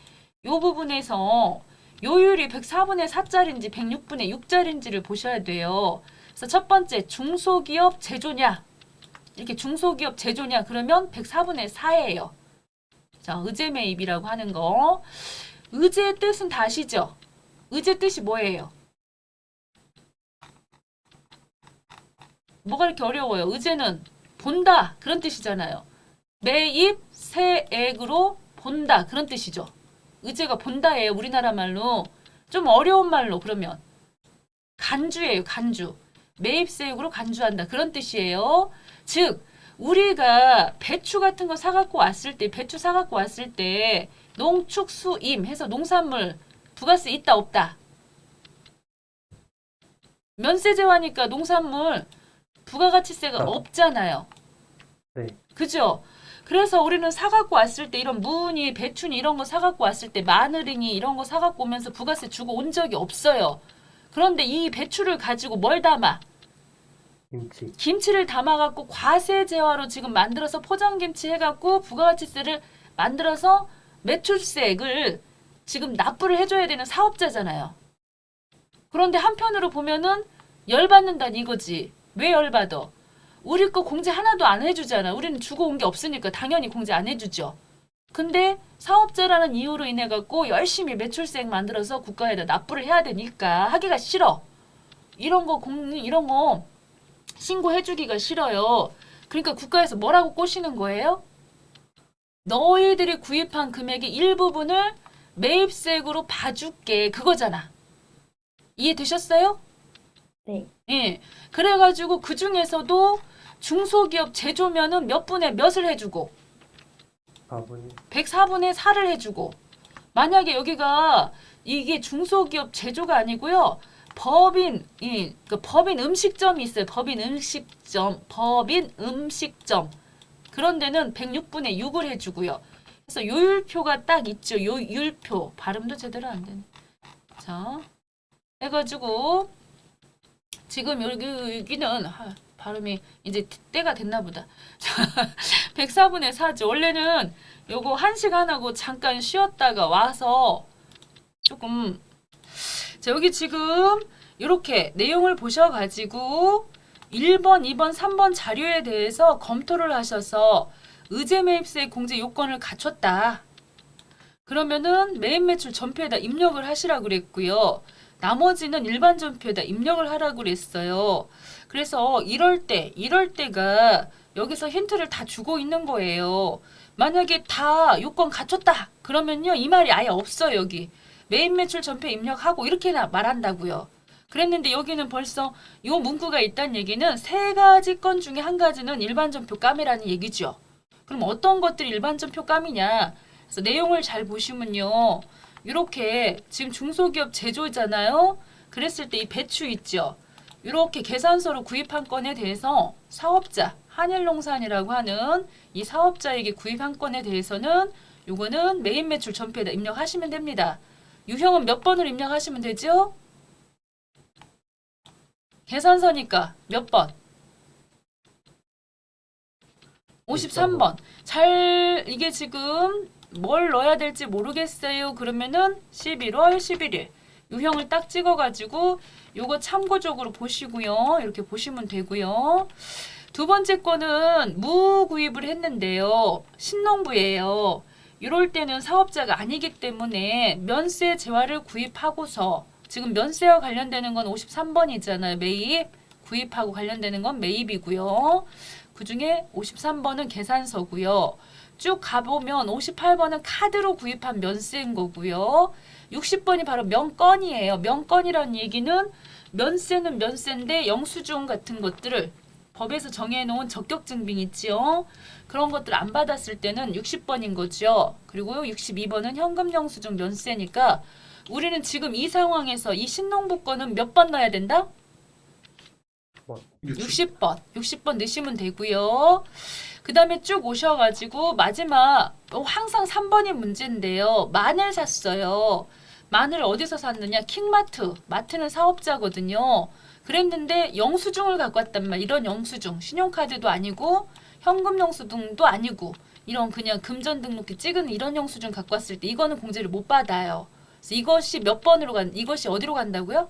요 부분에서 요율이 104분의 4짜리인지 106분의 6짜리인지를 보셔야 돼요. 그래서 첫 번째, 중소기업 제조냐. 이렇게 중소기업 제조냐. 그러면 104분의 4예요. 자, 의제 매입이라고 하는 거. 의제의 뜻은 다 아시죠? 의제 뜻이 뭐예요? 뭐가 이렇게 어려워요? 의제는 본다 그런 뜻이잖아요. 매입 세액으로 본다 그런 뜻이죠. 의제가 본다예요. 우리나라 말로. 좀 어려운 말로 그러면 간주예요. 간주. 매입세액으로 간주한다 그런 뜻이에요. 즉 우리가 배추 같은 거 사갖고 왔을 때 배추 사갖고 왔을 때 농축수임 해서 농산물 부가세 있다 없다? 면세제화니까 농산물 부가가치세가 없잖아요. 네. 그죠? 그래서 우리는 사갖고 왔을 때 이런 무니, 배추니 이런 거 사갖고 왔을 때 마늘이니 이런 거 사갖고 오면서 부가세 주고 온 적이 없어요. 그런데 이 배추를 가지고 뭘 담아? 김치. 김치를 담아갖고 과세제화로 지금 만들어서 포장김치 해갖고 부가가치세를 만들어서 매출세액을 지금 납부를 해줘야 되는 사업자잖아요. 그런데 한편으로 보면은 열받는다는 이거지. 왜 열받아? 우리 거 공제 하나도 안 해주잖아. 우리는 주고 온 게 없으니까 당연히 공제 안 해주죠. 근데 사업자라는 이유로 인해 갖고 열심히 매출세액 만들어서 국가에다 납부를 해야 되니까 하기가 싫어. 이런 거 신고해주기가 싫어요. 그러니까 국가에서 뭐라고 꼬시는 거예요? 너희들이 구입한 금액의 일부분을 매입세액으로 봐줄게. 그거잖아. 이해되셨어요? 네. 예. 그래가지고 그 중에서도 중소기업 제조면은 몇 분의 몇을 해주고 4분의 104분의 4를 해주고 만약에 여기가 이게 중소기업 제조가 아니고요. 법인 음식점이 있어요. 법인 음식점, 법인 음식점 그런 데는 106분의 6을 해주고요. 그래서 요율표가 딱 있죠. 요율표 발음도 제대로 안 되네. 자, 해가지고 지금 여기는 발음이 이제 때가 됐나 보다. 자, 104분의 4죠. 원래는 요거 1시간 하고 잠깐 쉬었다가 와서 조금 자, 여기 지금 이렇게 내용을 보셔가지고 1번, 2번, 3번 자료에 대해서 검토를 하셔서 의제 매입세 공제 요건을 갖췄다. 그러면은 매입 매출 전표에다 입력을 하시라고 그랬고요. 나머지는 일반 전표에다 입력을 하라고 그랬어요. 그래서 이럴 때가 여기서 힌트를 다 주고 있는 거예요. 만약에 다 요건 갖췄다. 그러면요. 이 말이 아예 없어요. 여기. 매입 매출 전표 입력하고 이렇게 말한다고요. 그랬는데 여기는 벌써 요 문구가 있다는 얘기는 세 가지 건 중에 한 가지는 일반 전표 까매라는 얘기죠. 그럼 어떤 것들이 일반 전표 까미냐? 그래서 내용을 잘 보시면요. 이렇게 지금 중소기업 제조잖아요. 그랬을 때 이 배추 있죠. 이렇게 계산서로 구입한 건에 대해서 사업자, 한일농산이라고 하는 이 사업자에게 구입한 건에 대해서는 요거는 매입 매출 전표에다 입력하시면 됩니다. 유형은 몇 번을 입력하시면 되죠? 계산서니까 몇 번? 53번. 잘 이게 지금 뭘 넣어야 될지 모르겠어요. 그러면은 11월 11일 유형을 딱 찍어가지고 요거 참고적으로 보시고요. 이렇게 보시면 되고요. 두 번째 거는 무구입을 했는데요. 신농부예요. 이럴 때는 사업자가 아니기 때문에 면세 재화를 구입하고서 지금 면세와 관련되는 건 53번이잖아요. 매입. 구입하고 관련되는 건 매입이고요. 그중에 53번은 계산서고요. 쭉 가보면 58번은 카드로 구입한 면세인 거고요. 60번이 바로 명건이에요. 명건이라는 얘기는 면세는 면세인데 영수증 같은 것들을 법에서 정해놓은 적격증빙 있지요. 그런 것들 안 받았을 때는 60번인 거죠. 그리고 62번은 현금 영수증 면세니까 우리는 지금 이 상황에서 이 신농부 거는 몇 번 넣어야 된다? 60번. 60번 넣으시면 되고요. 그 다음에 쭉 오셔가지고 마지막 항상 3번이 문제인데요. 마늘 샀어요. 마늘 어디서 샀느냐? 킹마트. 마트는 사업자거든요. 그랬는데 영수증을 갖고 왔단 말이야. 이런 영수증. 신용카드도 아니고 현금 영수증도 아니고 이런 그냥 금전 등록기 찍은 이런 영수증 갖고 왔을 때 이거는 공제를 못 받아요. 그래서 이것이 몇 번으로 이것이 어디로 간다고요?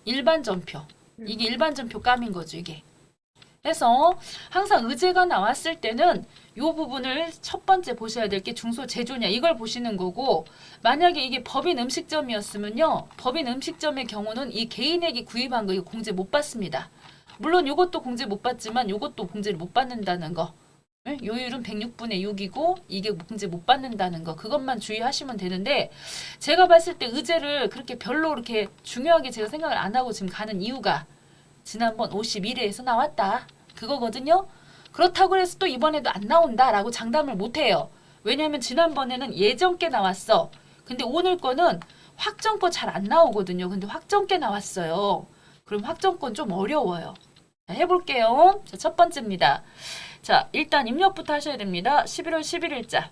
일반 전표. 이게 일반 전표 까민 거죠, 이게. 그래서 항상 의제가 나왔을 때는 이 부분을 첫 번째 보셔야 될 게 중소 제조냐 이걸 보시는 거고 만약에 이게 법인 음식점이었으면요. 법인 음식점의 경우는 이 개인에게 구입한 거 이거 공제 못 받습니다. 물론 이것도 공제 못 받지만 이것도 공제를 못 받는다는 거. 네? 요율은 106분의 6이고 이게 공제 못 받는다는 거. 그것만 주의하시면 되는데 제가 봤을 때 의제를 그렇게 별로 그렇게 중요하게 제가 생각을 안 하고 지금 가는 이유가 지난번 51회에서 나왔다. 그거거든요. 그렇다고 해서 또 이번에도 안 나온다라고 장담을 못해요. 왜냐하면 지난번에는 예정께 나왔어. 근데 오늘 거는 확정거 잘 안 나오거든요. 근데 확정께 나왔어요. 그럼 확정권 좀 어려워요. 자, 해볼게요. 자, 첫 번째입니다. 자, 일단 입력부터 하셔야 됩니다. 11월 11일자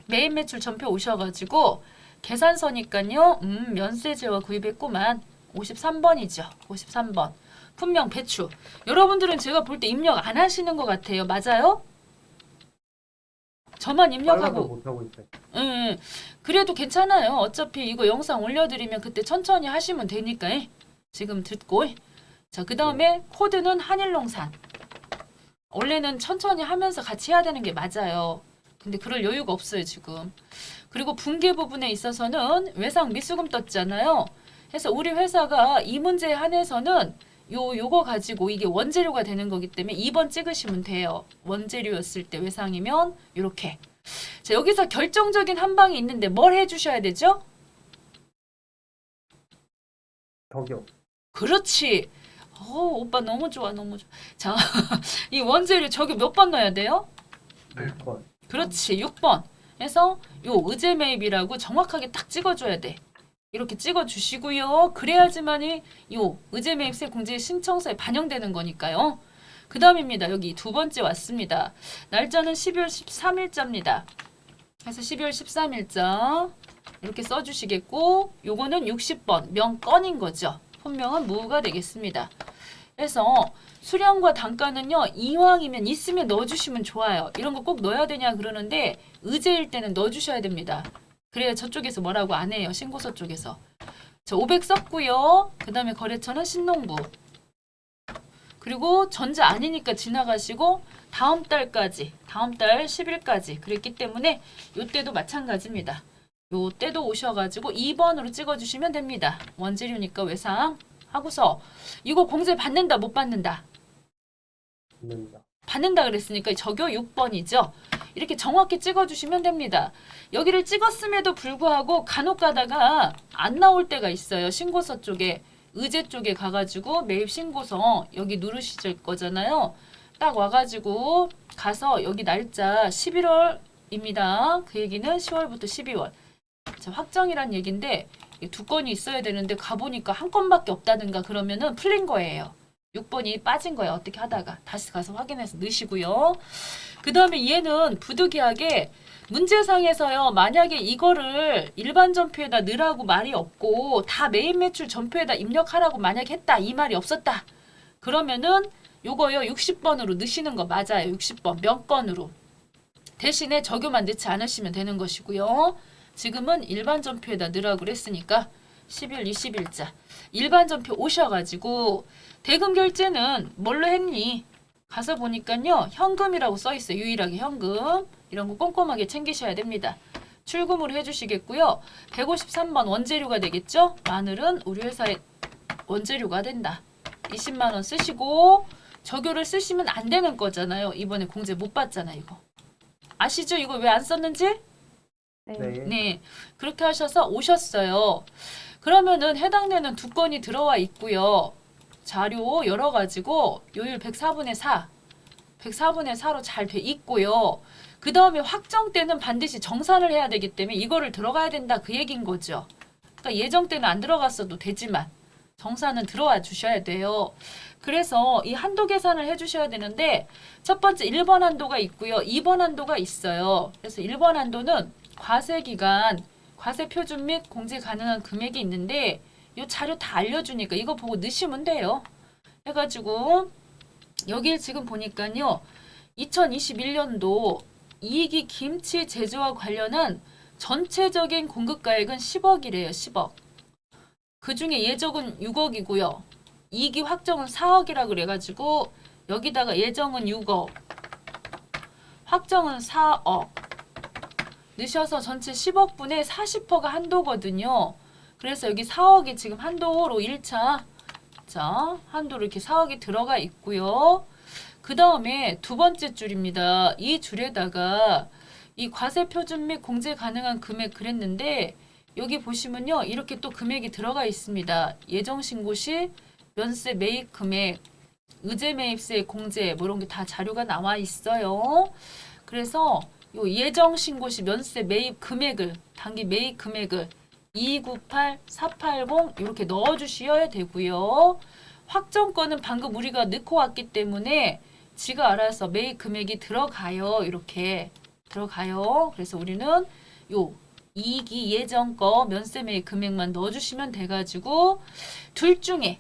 매입 매출 전표 오셔가지고 계산서니까요. 면세제와 구입했구만. 53번이죠. 53번. 분명 배추. 여러분들은 제가 볼 때 입력 안 하시는 것 같아요. 맞아요? 저만 입력하고. 못하고 있어요. 그래도 괜찮아요. 어차피 이거 영상 올려드리면 그때 천천히 하시면 되니까. 지금 듣고. 자, 그 다음에 코드는 한일농산. 원래는 천천히 하면서 같이 해야 되는 게 맞아요. 근데 그럴 여유가 없어요, 지금. 그리고 분계 부분에 있어서는 외상 미수금 떴잖아요. 그래서 우리 회사가 이 문제에 한해서는 요거 가지고 이게 원재료가 되는 거기 때문에 2번 찍으시면 돼요. 원재료였을 때 외상이면 이렇게. 자, 여기서 결정적인 한 방이 있는데 뭘 해주셔야 되죠? 덕역. 그렇지. 오빠 너무 좋아, 너무 좋아. 자, 이 원재료 저기 몇 번 넣어야 돼요? 6번. 그렇지, 6번. 해서 요 의제 매입이라고 정확하게 딱 찍어줘야 돼. 이렇게 찍어 주시고요. 그래야지만이 요 의제 매입세 공제 신청서에 반영되는 거니까요. 그 다음입니다. 여기 두 번째 왔습니다. 날짜는 12월 13일자입니다. 그래서 12월 13일자 이렇게 써주시겠고 요거는 60번 명건인 거죠. 본명은 무가 되겠습니다. 그래서 수량과 단가는요. 이왕이면 있으면 넣어주시면 좋아요. 이런 거 꼭 넣어야 되냐 그러는데 의제일 때는 넣어주셔야 됩니다. 그래야 저쪽에서 뭐라고 안 해요. 신고서 쪽에서. 자, 500 썼고요. 그 다음에 거래처는 신농부. 그리고 전자 아니니까 지나가시고 다음 달까지, 다음 달 10일까지 그랬기 때문에 요때도 마찬가지입니다. 요때도 오셔가지고 2번으로 찍어주시면 됩니다. 원재료니까 외상 하고서 이거 공제 받는다 못 받는다? 받는다. 받는다 그랬으니까 적요 6번이죠. 이렇게 정확히 찍어주시면 됩니다. 여기를 찍었음에도 불구하고 간혹 가다가 안 나올 때가 있어요. 신고서 쪽에 의제 쪽에 가가지고 매입 신고서 여기 누르실 거잖아요. 딱 와가지고 가서 여기 날짜 11월입니다. 그 얘기는 10월부터 12월. 자, 확정이란 얘기인데 두 건이 있어야 되는데 가보니까 한 건밖에 없다든가 그러면은 풀린 거예요. 6번이 빠진 거예요. 어떻게 하다가 다시 가서 확인해서 넣으시고요. 그 다음에 얘는 부득이하게 문제상에서요. 만약에 이거를 일반 전표에다 넣으라고 말이 없고 다 매입 매출 전표에다 입력하라고 만약에 했다. 이 말이 없었다. 그러면은 요거요. 60번으로 넣으시는 거 맞아요. 60번 명건으로. 대신에 적요만 넣지 않으시면 되는 것이고요. 지금은 일반 전표에다 넣으라고 그랬으니까 10일 20일자 일반 전표 오셔가지고 대금 결제는 뭘로 했니? 가서 보니까요. 현금이라고 써있어요. 유일하게 현금. 이런 거 꼼꼼하게 챙기셔야 됩니다. 출금으로 해주시겠고요. 153번 원재료가 되겠죠? 마늘은 우리 회사의 원재료가 된다. 20만 원 쓰시고 적요를 쓰시면 안 되는 거잖아요. 이번에 공제 못 받잖아요. 이거. 아시죠? 이거 왜 안 썼는지? 네. 네. 네. 그렇게 하셔서 오셨어요. 그러면은 해당되는 두 건이 들어와 있고요. 자료 열어가지고 요일 104분의 4, 104분의 4로 잘 돼 있고요. 그 다음에 확정 때는 반드시 정산을 해야 되기 때문에 이거를 들어가야 된다 그 얘기인 거죠. 그러니까 예정 때는 안 들어갔어도 되지만 정산은 들어와 주셔야 돼요. 그래서 이 한도 계산을 해주셔야 되는데 첫 번째 1번 한도가 있고요. 2번 한도가 있어요. 그래서 1번 한도는 과세기간, 과세표준 및 공제 가능한 금액이 있는데 이 자료 다 알려주니까 이거 보고 넣으시면 돼요. 해가지고 여기 지금 보니까요. 2021년도 이익이 김치 제조와 관련한 전체적인 공급가액은 10억이래요. 10억. 그 중에 예정은 6억이고요. 이익이 확정은 4억이라 그래가지고 여기다가 예정은 6억, 확정은 4억 넣으셔서 전체 10억 분의 40%가 한도거든요. 그래서 여기 4억이 지금 한도로 1차 자 한도로 이렇게 4억이 들어가 있고요. 그 다음에 두 번째 줄입니다. 이 줄에다가 이 과세 표준 및 공제 가능한 금액 그랬는데 여기 보시면요. 이렇게 또 금액이 들어가 있습니다. 예정 신고 시 면세 매입 금액, 의제 매입세 공제 뭐 이런 게 다 자료가 나와 있어요. 그래서 요 예정 신고 시 면세 매입 금액을 단기 매입 금액을 298, 480 이렇게 넣어 주셔야 되고요. 확정권은 방금 우리가 넣고 왔기 때문에 지가 알아서 매입 금액이 들어가요. 이렇게 들어가요. 그래서 우리는 요 2기 예정 거 면세 매입 금액만 넣어 주시면 돼 가지고 둘 중에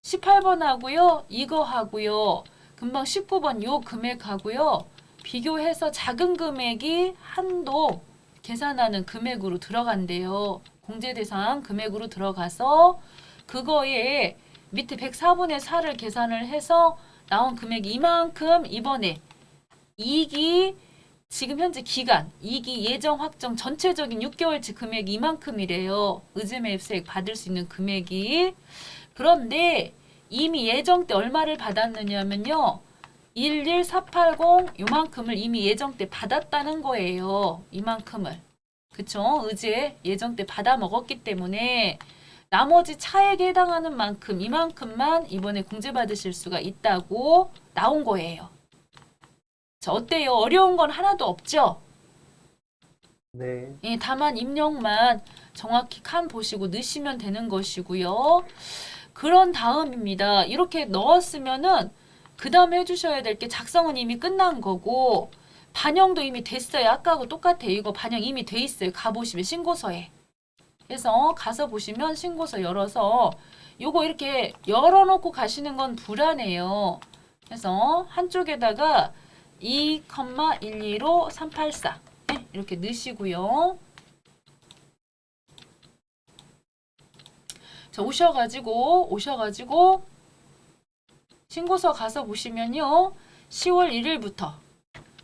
18번 하고요. 이거 하고요. 금방 19번 요 금액 하고요. 비교해서 작은 금액이 한도 계산하는 금액으로 들어간대요. 공제 대상 금액으로 들어가서 그거에 밑에 104분의 4를 계산을 해서 나온 금액이 이만큼 이번에 이익이 지금 현재 기간, 이익이 예정 확정 전체적인 6개월치 금액이 이만큼이래요. 의제 매입세액 받을 수 있는 금액이. 그런데 이미 예정 때 얼마를 받았느냐면요. 11480 요만큼을 이미 예정 때 받았다는 거예요. 이만큼을. 그쵸? 의제 예정 때 받아 먹었기 때문에 나머지 차액에 해당하는 만큼 이만큼만 이번에 공제받으실 수가 있다고 나온 거예요. 자, 어때요? 어려운 건 하나도 없죠? 네. 예, 다만 입력만 정확히 칸 보시고 넣으시면 되는 것이고요. 그런 다음입니다. 이렇게 넣었으면은 그 다음에 해주셔야 될 게 작성은 이미 끝난 거고 반영도 이미 됐어요. 아까하고 똑같아요. 이거 반영 이미 돼 있어요. 가보시면 신고서에. 그래서 가서 보시면 신고서 열어서 요거 이렇게 열어놓고 가시는 건 불안해요. 그래서 한쪽에다가 2,125,384 네, 이렇게 넣으시고요. 자, 오셔가지고 신고서 가서 보시면요. 10월 1일부터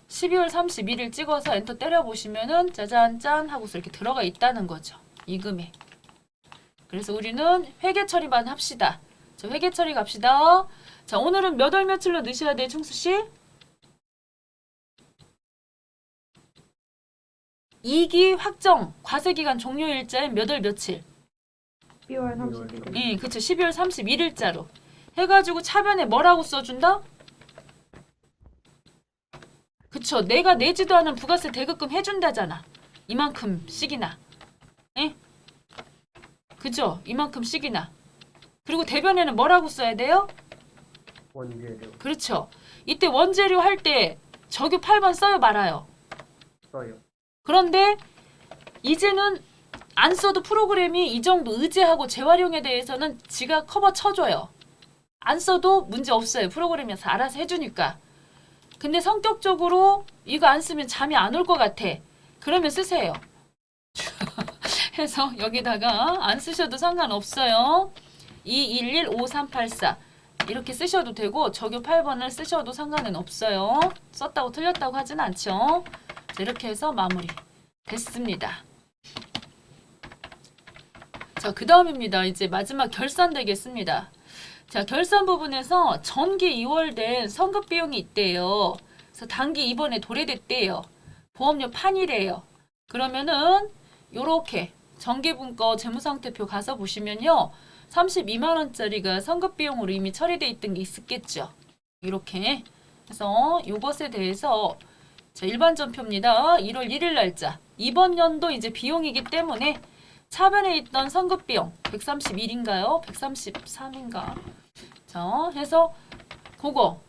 12월 31일 찍어서 엔터 때려 보시면은 짜잔 짠 하고서 이렇게 들어가 있다는 거죠. 이 금액. 그래서 우리는 회계 처리만 합시다. 자, 회계 처리 갑시다. 자, 오늘은 몇 월 며칠로 넣으셔야 돼요, 충수 씨? 2기 확정 과세기간 종료일자인 몇 월 며칠? 12월 31일. 예, 그쵸. 12월 31일자로 해가지고 차변에 뭐라고 써준다? 그쵸. 내가 내지도 않은 부가세 대급금 해준다잖아. 이만큼씩이나. 예? 그죠? 이만큼씩이나. 그리고 대변에는 뭐라고 써야 돼요? 원재료 그렇죠. 이때 원재료 할 때 정규 8번 써요, 말아요. 써요. 그런데 이제는 안 써도 프로그램이 이 정도 의제하고 재활용에 대해서는 지가 커버 쳐줘요. 안 써도 문제 없어요. 프로그램에서 알아서 해주니까. 근데 성격적으로 이거 안 쓰면 잠이 안 올 것 같아. 그러면 쓰세요. 해서 여기다가 안 쓰셔도 상관없어요. 2115384 이렇게 쓰셔도 되고 적요 8번을 쓰셔도 상관은 없어요. 썼다고 틀렸다고 하진 않죠. 자, 이렇게 해서 마무리 됐습니다. 자, 그 다음입니다. 이제 마지막 결산 되겠습니다. 자, 결산 부분에서 전기 2월 된 성급 비용이 있대요. 그래서 단기 이번에 도래됐대요. 보험료 판이래요. 그러면은 요렇게 정기분과 재무상태표 가서 보시면요. 32만 원짜리가 성급 비용으로 이미 처리돼 있던 게 있었겠죠. 이렇게. 그래서 이것에 대해서 자, 일반 전표입니다. 1월 1일 날짜. 이번 연도 이제 비용이기 때문에 차변에 있던 성급 비용 131인가요? 133인가? 자, 해서 그거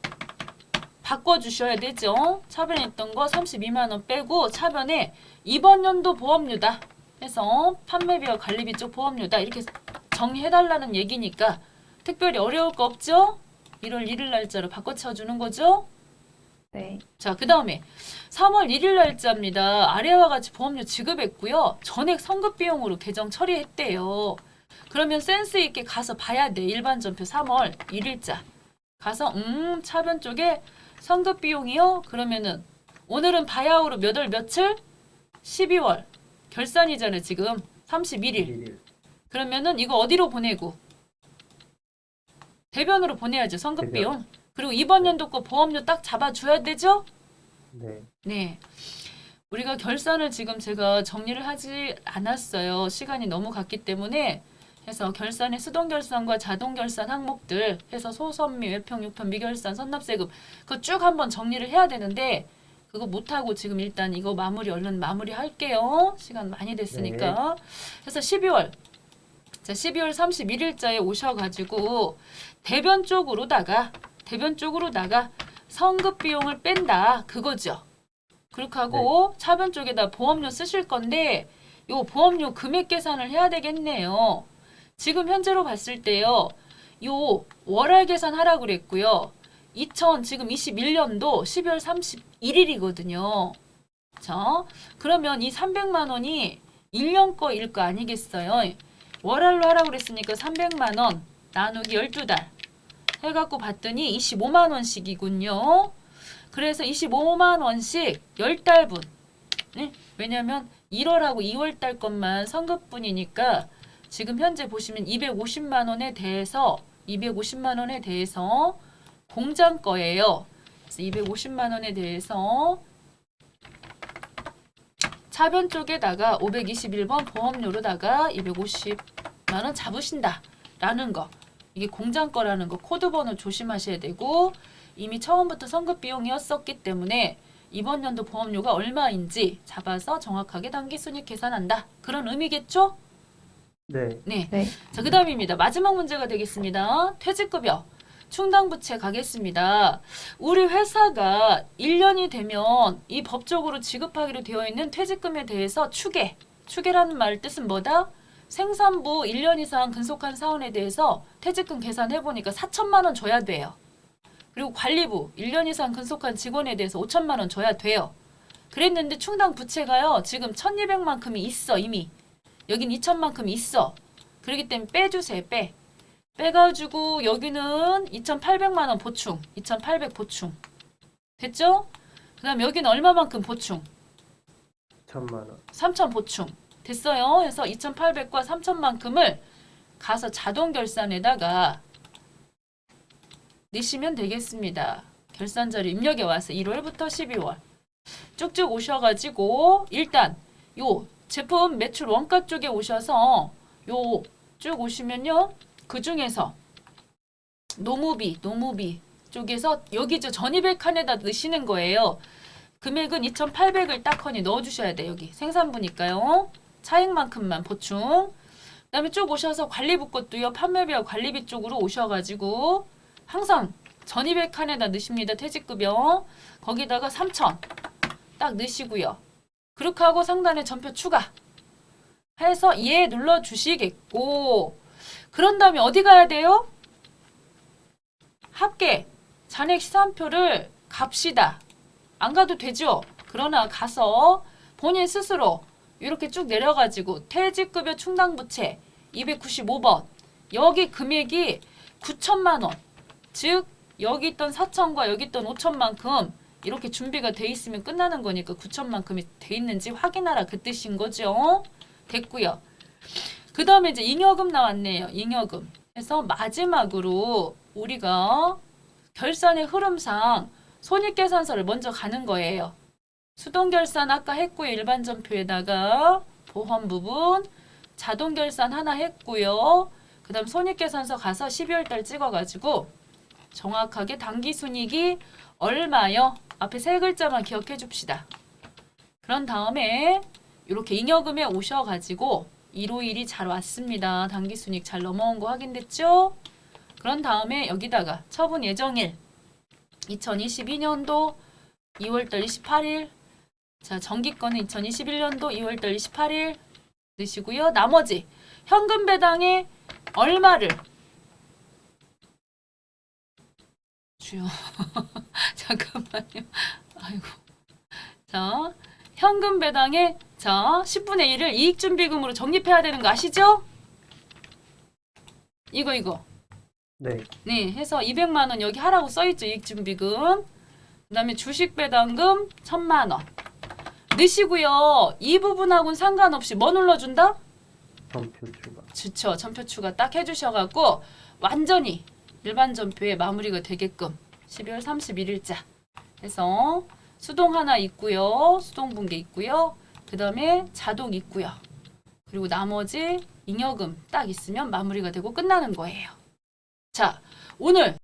바꿔주셔야 되죠. 차변에 있던 거 32만 원 빼고 차변에 이번 연도 보험료다 해서 판매비와 관리비 쪽 보험료다 이렇게 정리해달라는 얘기니까 특별히 어려울 거 없죠? 1월 1일 날짜로 바꿔쳐주는 거죠? 네. 자, 그 다음에 3월 1일 날짜입니다. 아래와 같이 보험료 지급했고요. 전액 성급 비용으로 계정 처리했대요. 그러면 센스 있게 가서 봐야 돼. 일반 전표 3월 1일자. 가서 차변 쪽에 성급 비용이요? 그러면은 오늘은 바야흐로 몇 월 며칠? 12월. 결산이잖아요, 지금. 31일. 1일. 그러면은 이거 어디로 보내고? 대변으로 보내야죠, 성급 비용. 그리고 이번 연도 거 보험료 딱 잡아줘야 되죠? 네. 네. 우리가 결산을 지금 제가 정리를 하지 않았어요. 시간이 너무 갔기 때문에 해서 결산의 수동 결산과 자동 결산 항목들 해서 소선미, 외평, 유편, 미결산, 선납세금 그거 쭉 한번 정리를 해야 되는데 그거 못하고 지금 일단 이거 얼른 마무리 할게요. 시간 많이 됐으니까. 그래서 12월 31일자에 오셔가지고 대변 쪽으로다가 성급 비용을 뺀다 그거죠. 그렇게 하고 차변 쪽에다 보험료 쓰실 건데 요 보험료 금액 계산을 해야 되겠네요. 지금 현재로 봤을 때요. 요 월할 계산하라고 그랬고요. 지금 21년도 12월 31일이거든요. 자, 그러면 이 300만 원이 1년 거일 거 아니겠어요? 월할로 하라고 그랬으니까 300만 원 나누기 12달 해갖고 봤더니 25만 원씩이군요. 그래서 25만 원씩 10달분. 네? 왜냐면 1월하고 2월달 것만 성급분이니까 지금 현재 보시면 250만 원에 대해서 공장 거예요. 그래서 250만 원에 대해서 차변 쪽에다가 521번 보험료로다가 250만 원 잡으신다라는 거. 이게 공장 거라는 거 코드 번호 조심하셔야 되고 이미 처음부터 성급 비용이었었기 때문에 이번 연도 보험료가 얼마인지 잡아서 정확하게 당기순이익 계산한다. 그런 의미겠죠? 네. 네. 네. 자, 그 다음입니다. 마지막 문제가 되겠습니다. 퇴직급여. 충당부채 가겠습니다. 우리 회사가 1년이 되면 이 법적으로 지급하기로 되어 있는 퇴직금에 대해서 추계라는 말 뜻은 뭐다? 생산부 1년 이상 근속한 사원에 대해서 퇴직금 계산해보니까 4천만 원 줘야 돼요. 그리고 관리부 1년 이상 근속한 직원에 대해서 5천만 원 줘야 돼요. 그랬는데 충당부채가요. 지금 1,200만큼이 있어 이미. 여긴 2천만큼이 있어. 그렇기 때문에 빼주세요. 빼가지고 여기는 2,800만 원 보충. 2,800 보충. 됐죠? 그 다음 여기는 얼마만큼 보충? 1,000만 원. 3,000 보충. 됐어요. 해서 2,800과 3,000만큼을 가서 자동 결산에다가 넣으시면 되겠습니다. 결산자료 입력해 와서 1월부터 12월. 쭉쭉 오셔가지고 일단 요 제품 매출 원가 쪽에 오셔서 요 쭉 오시면요. 그 중에서 노무비 쪽에서 여기 저 전입액 칸에다 넣으시는 거예요. 금액은 2,800을 딱하니 넣어주셔야 돼요. 여기 생산부니까요. 차액만큼만 보충. 그 다음에 쭉 오셔서 관리부 것도요. 판매비와 관리비 쪽으로 오셔가지고 항상 전입액 칸에다 넣으십니다. 퇴직급여. 거기다가 3,000 딱 넣으시고요. 그렇게 하고 상단에 전표 추가 해서 예 눌러주시겠고 그런 다음에 어디 가야 돼요? 합계 잔액 시산표를 갑시다. 안 가도 되죠? 그러나 가서 본인 스스로 이렇게 쭉 내려가지고 퇴직급여 충당부채 295번 여기 금액이 9천만 원 즉 여기 있던 4천과 여기 있던 5천만큼 이렇게 준비가 돼 있으면 끝나는 거니까 9천만큼이 돼 있는지 확인하라 그 뜻인 거죠. 됐고요. 그 다음에 이제 잉여금 나왔네요. 잉여금. 그래서 마지막으로 우리가 결산의 흐름상 손익계산서를 먼저 가는 거예요. 수동결산 아까 했고요. 일반 전표에다가 보험 부분 자동결산 하나 했고요. 그 다음 손익계산서 가서 12월 달 찍어가지고 정확하게 당기순이익이 얼마요? 앞에 세 글자만 기억해 줍시다. 그런 다음에 이렇게 잉여금에 오셔가지고 151이 잘 왔습니다. 당기순이익 잘 넘어온 거 확인됐죠? 그런 다음에 여기다가 처분 예정일 2022년도 2월달 28일 자 정기권은 2021년도 2월달 28일 넣으시고요. 나머지 현금 배당에 얼마를 주요 잠깐만요. 아이고 자 현금 배당에 자 10분의 1을 이익준비금으로 적립해야 되는 거 아시죠? 이거 네 해서 200만 원 여기 하라고 써있죠. 이익준비금 그 다음에 주식배당금 1,000만 원 넣으시고요. 이 부분하고는 상관없이 뭐 눌러준다? 전표 추가. 그쵸. 전표 추가 딱 해주셔갖고 완전히 일반 전표에 마무리가 되게끔 12월 31일자 해서 수동 하나 있고요. 수동 분계 있고요. 그 다음에 자동 있고요. 그리고 나머지 잉여금 딱 있으면 마무리가 되고 끝나는 거예요. 자, 오늘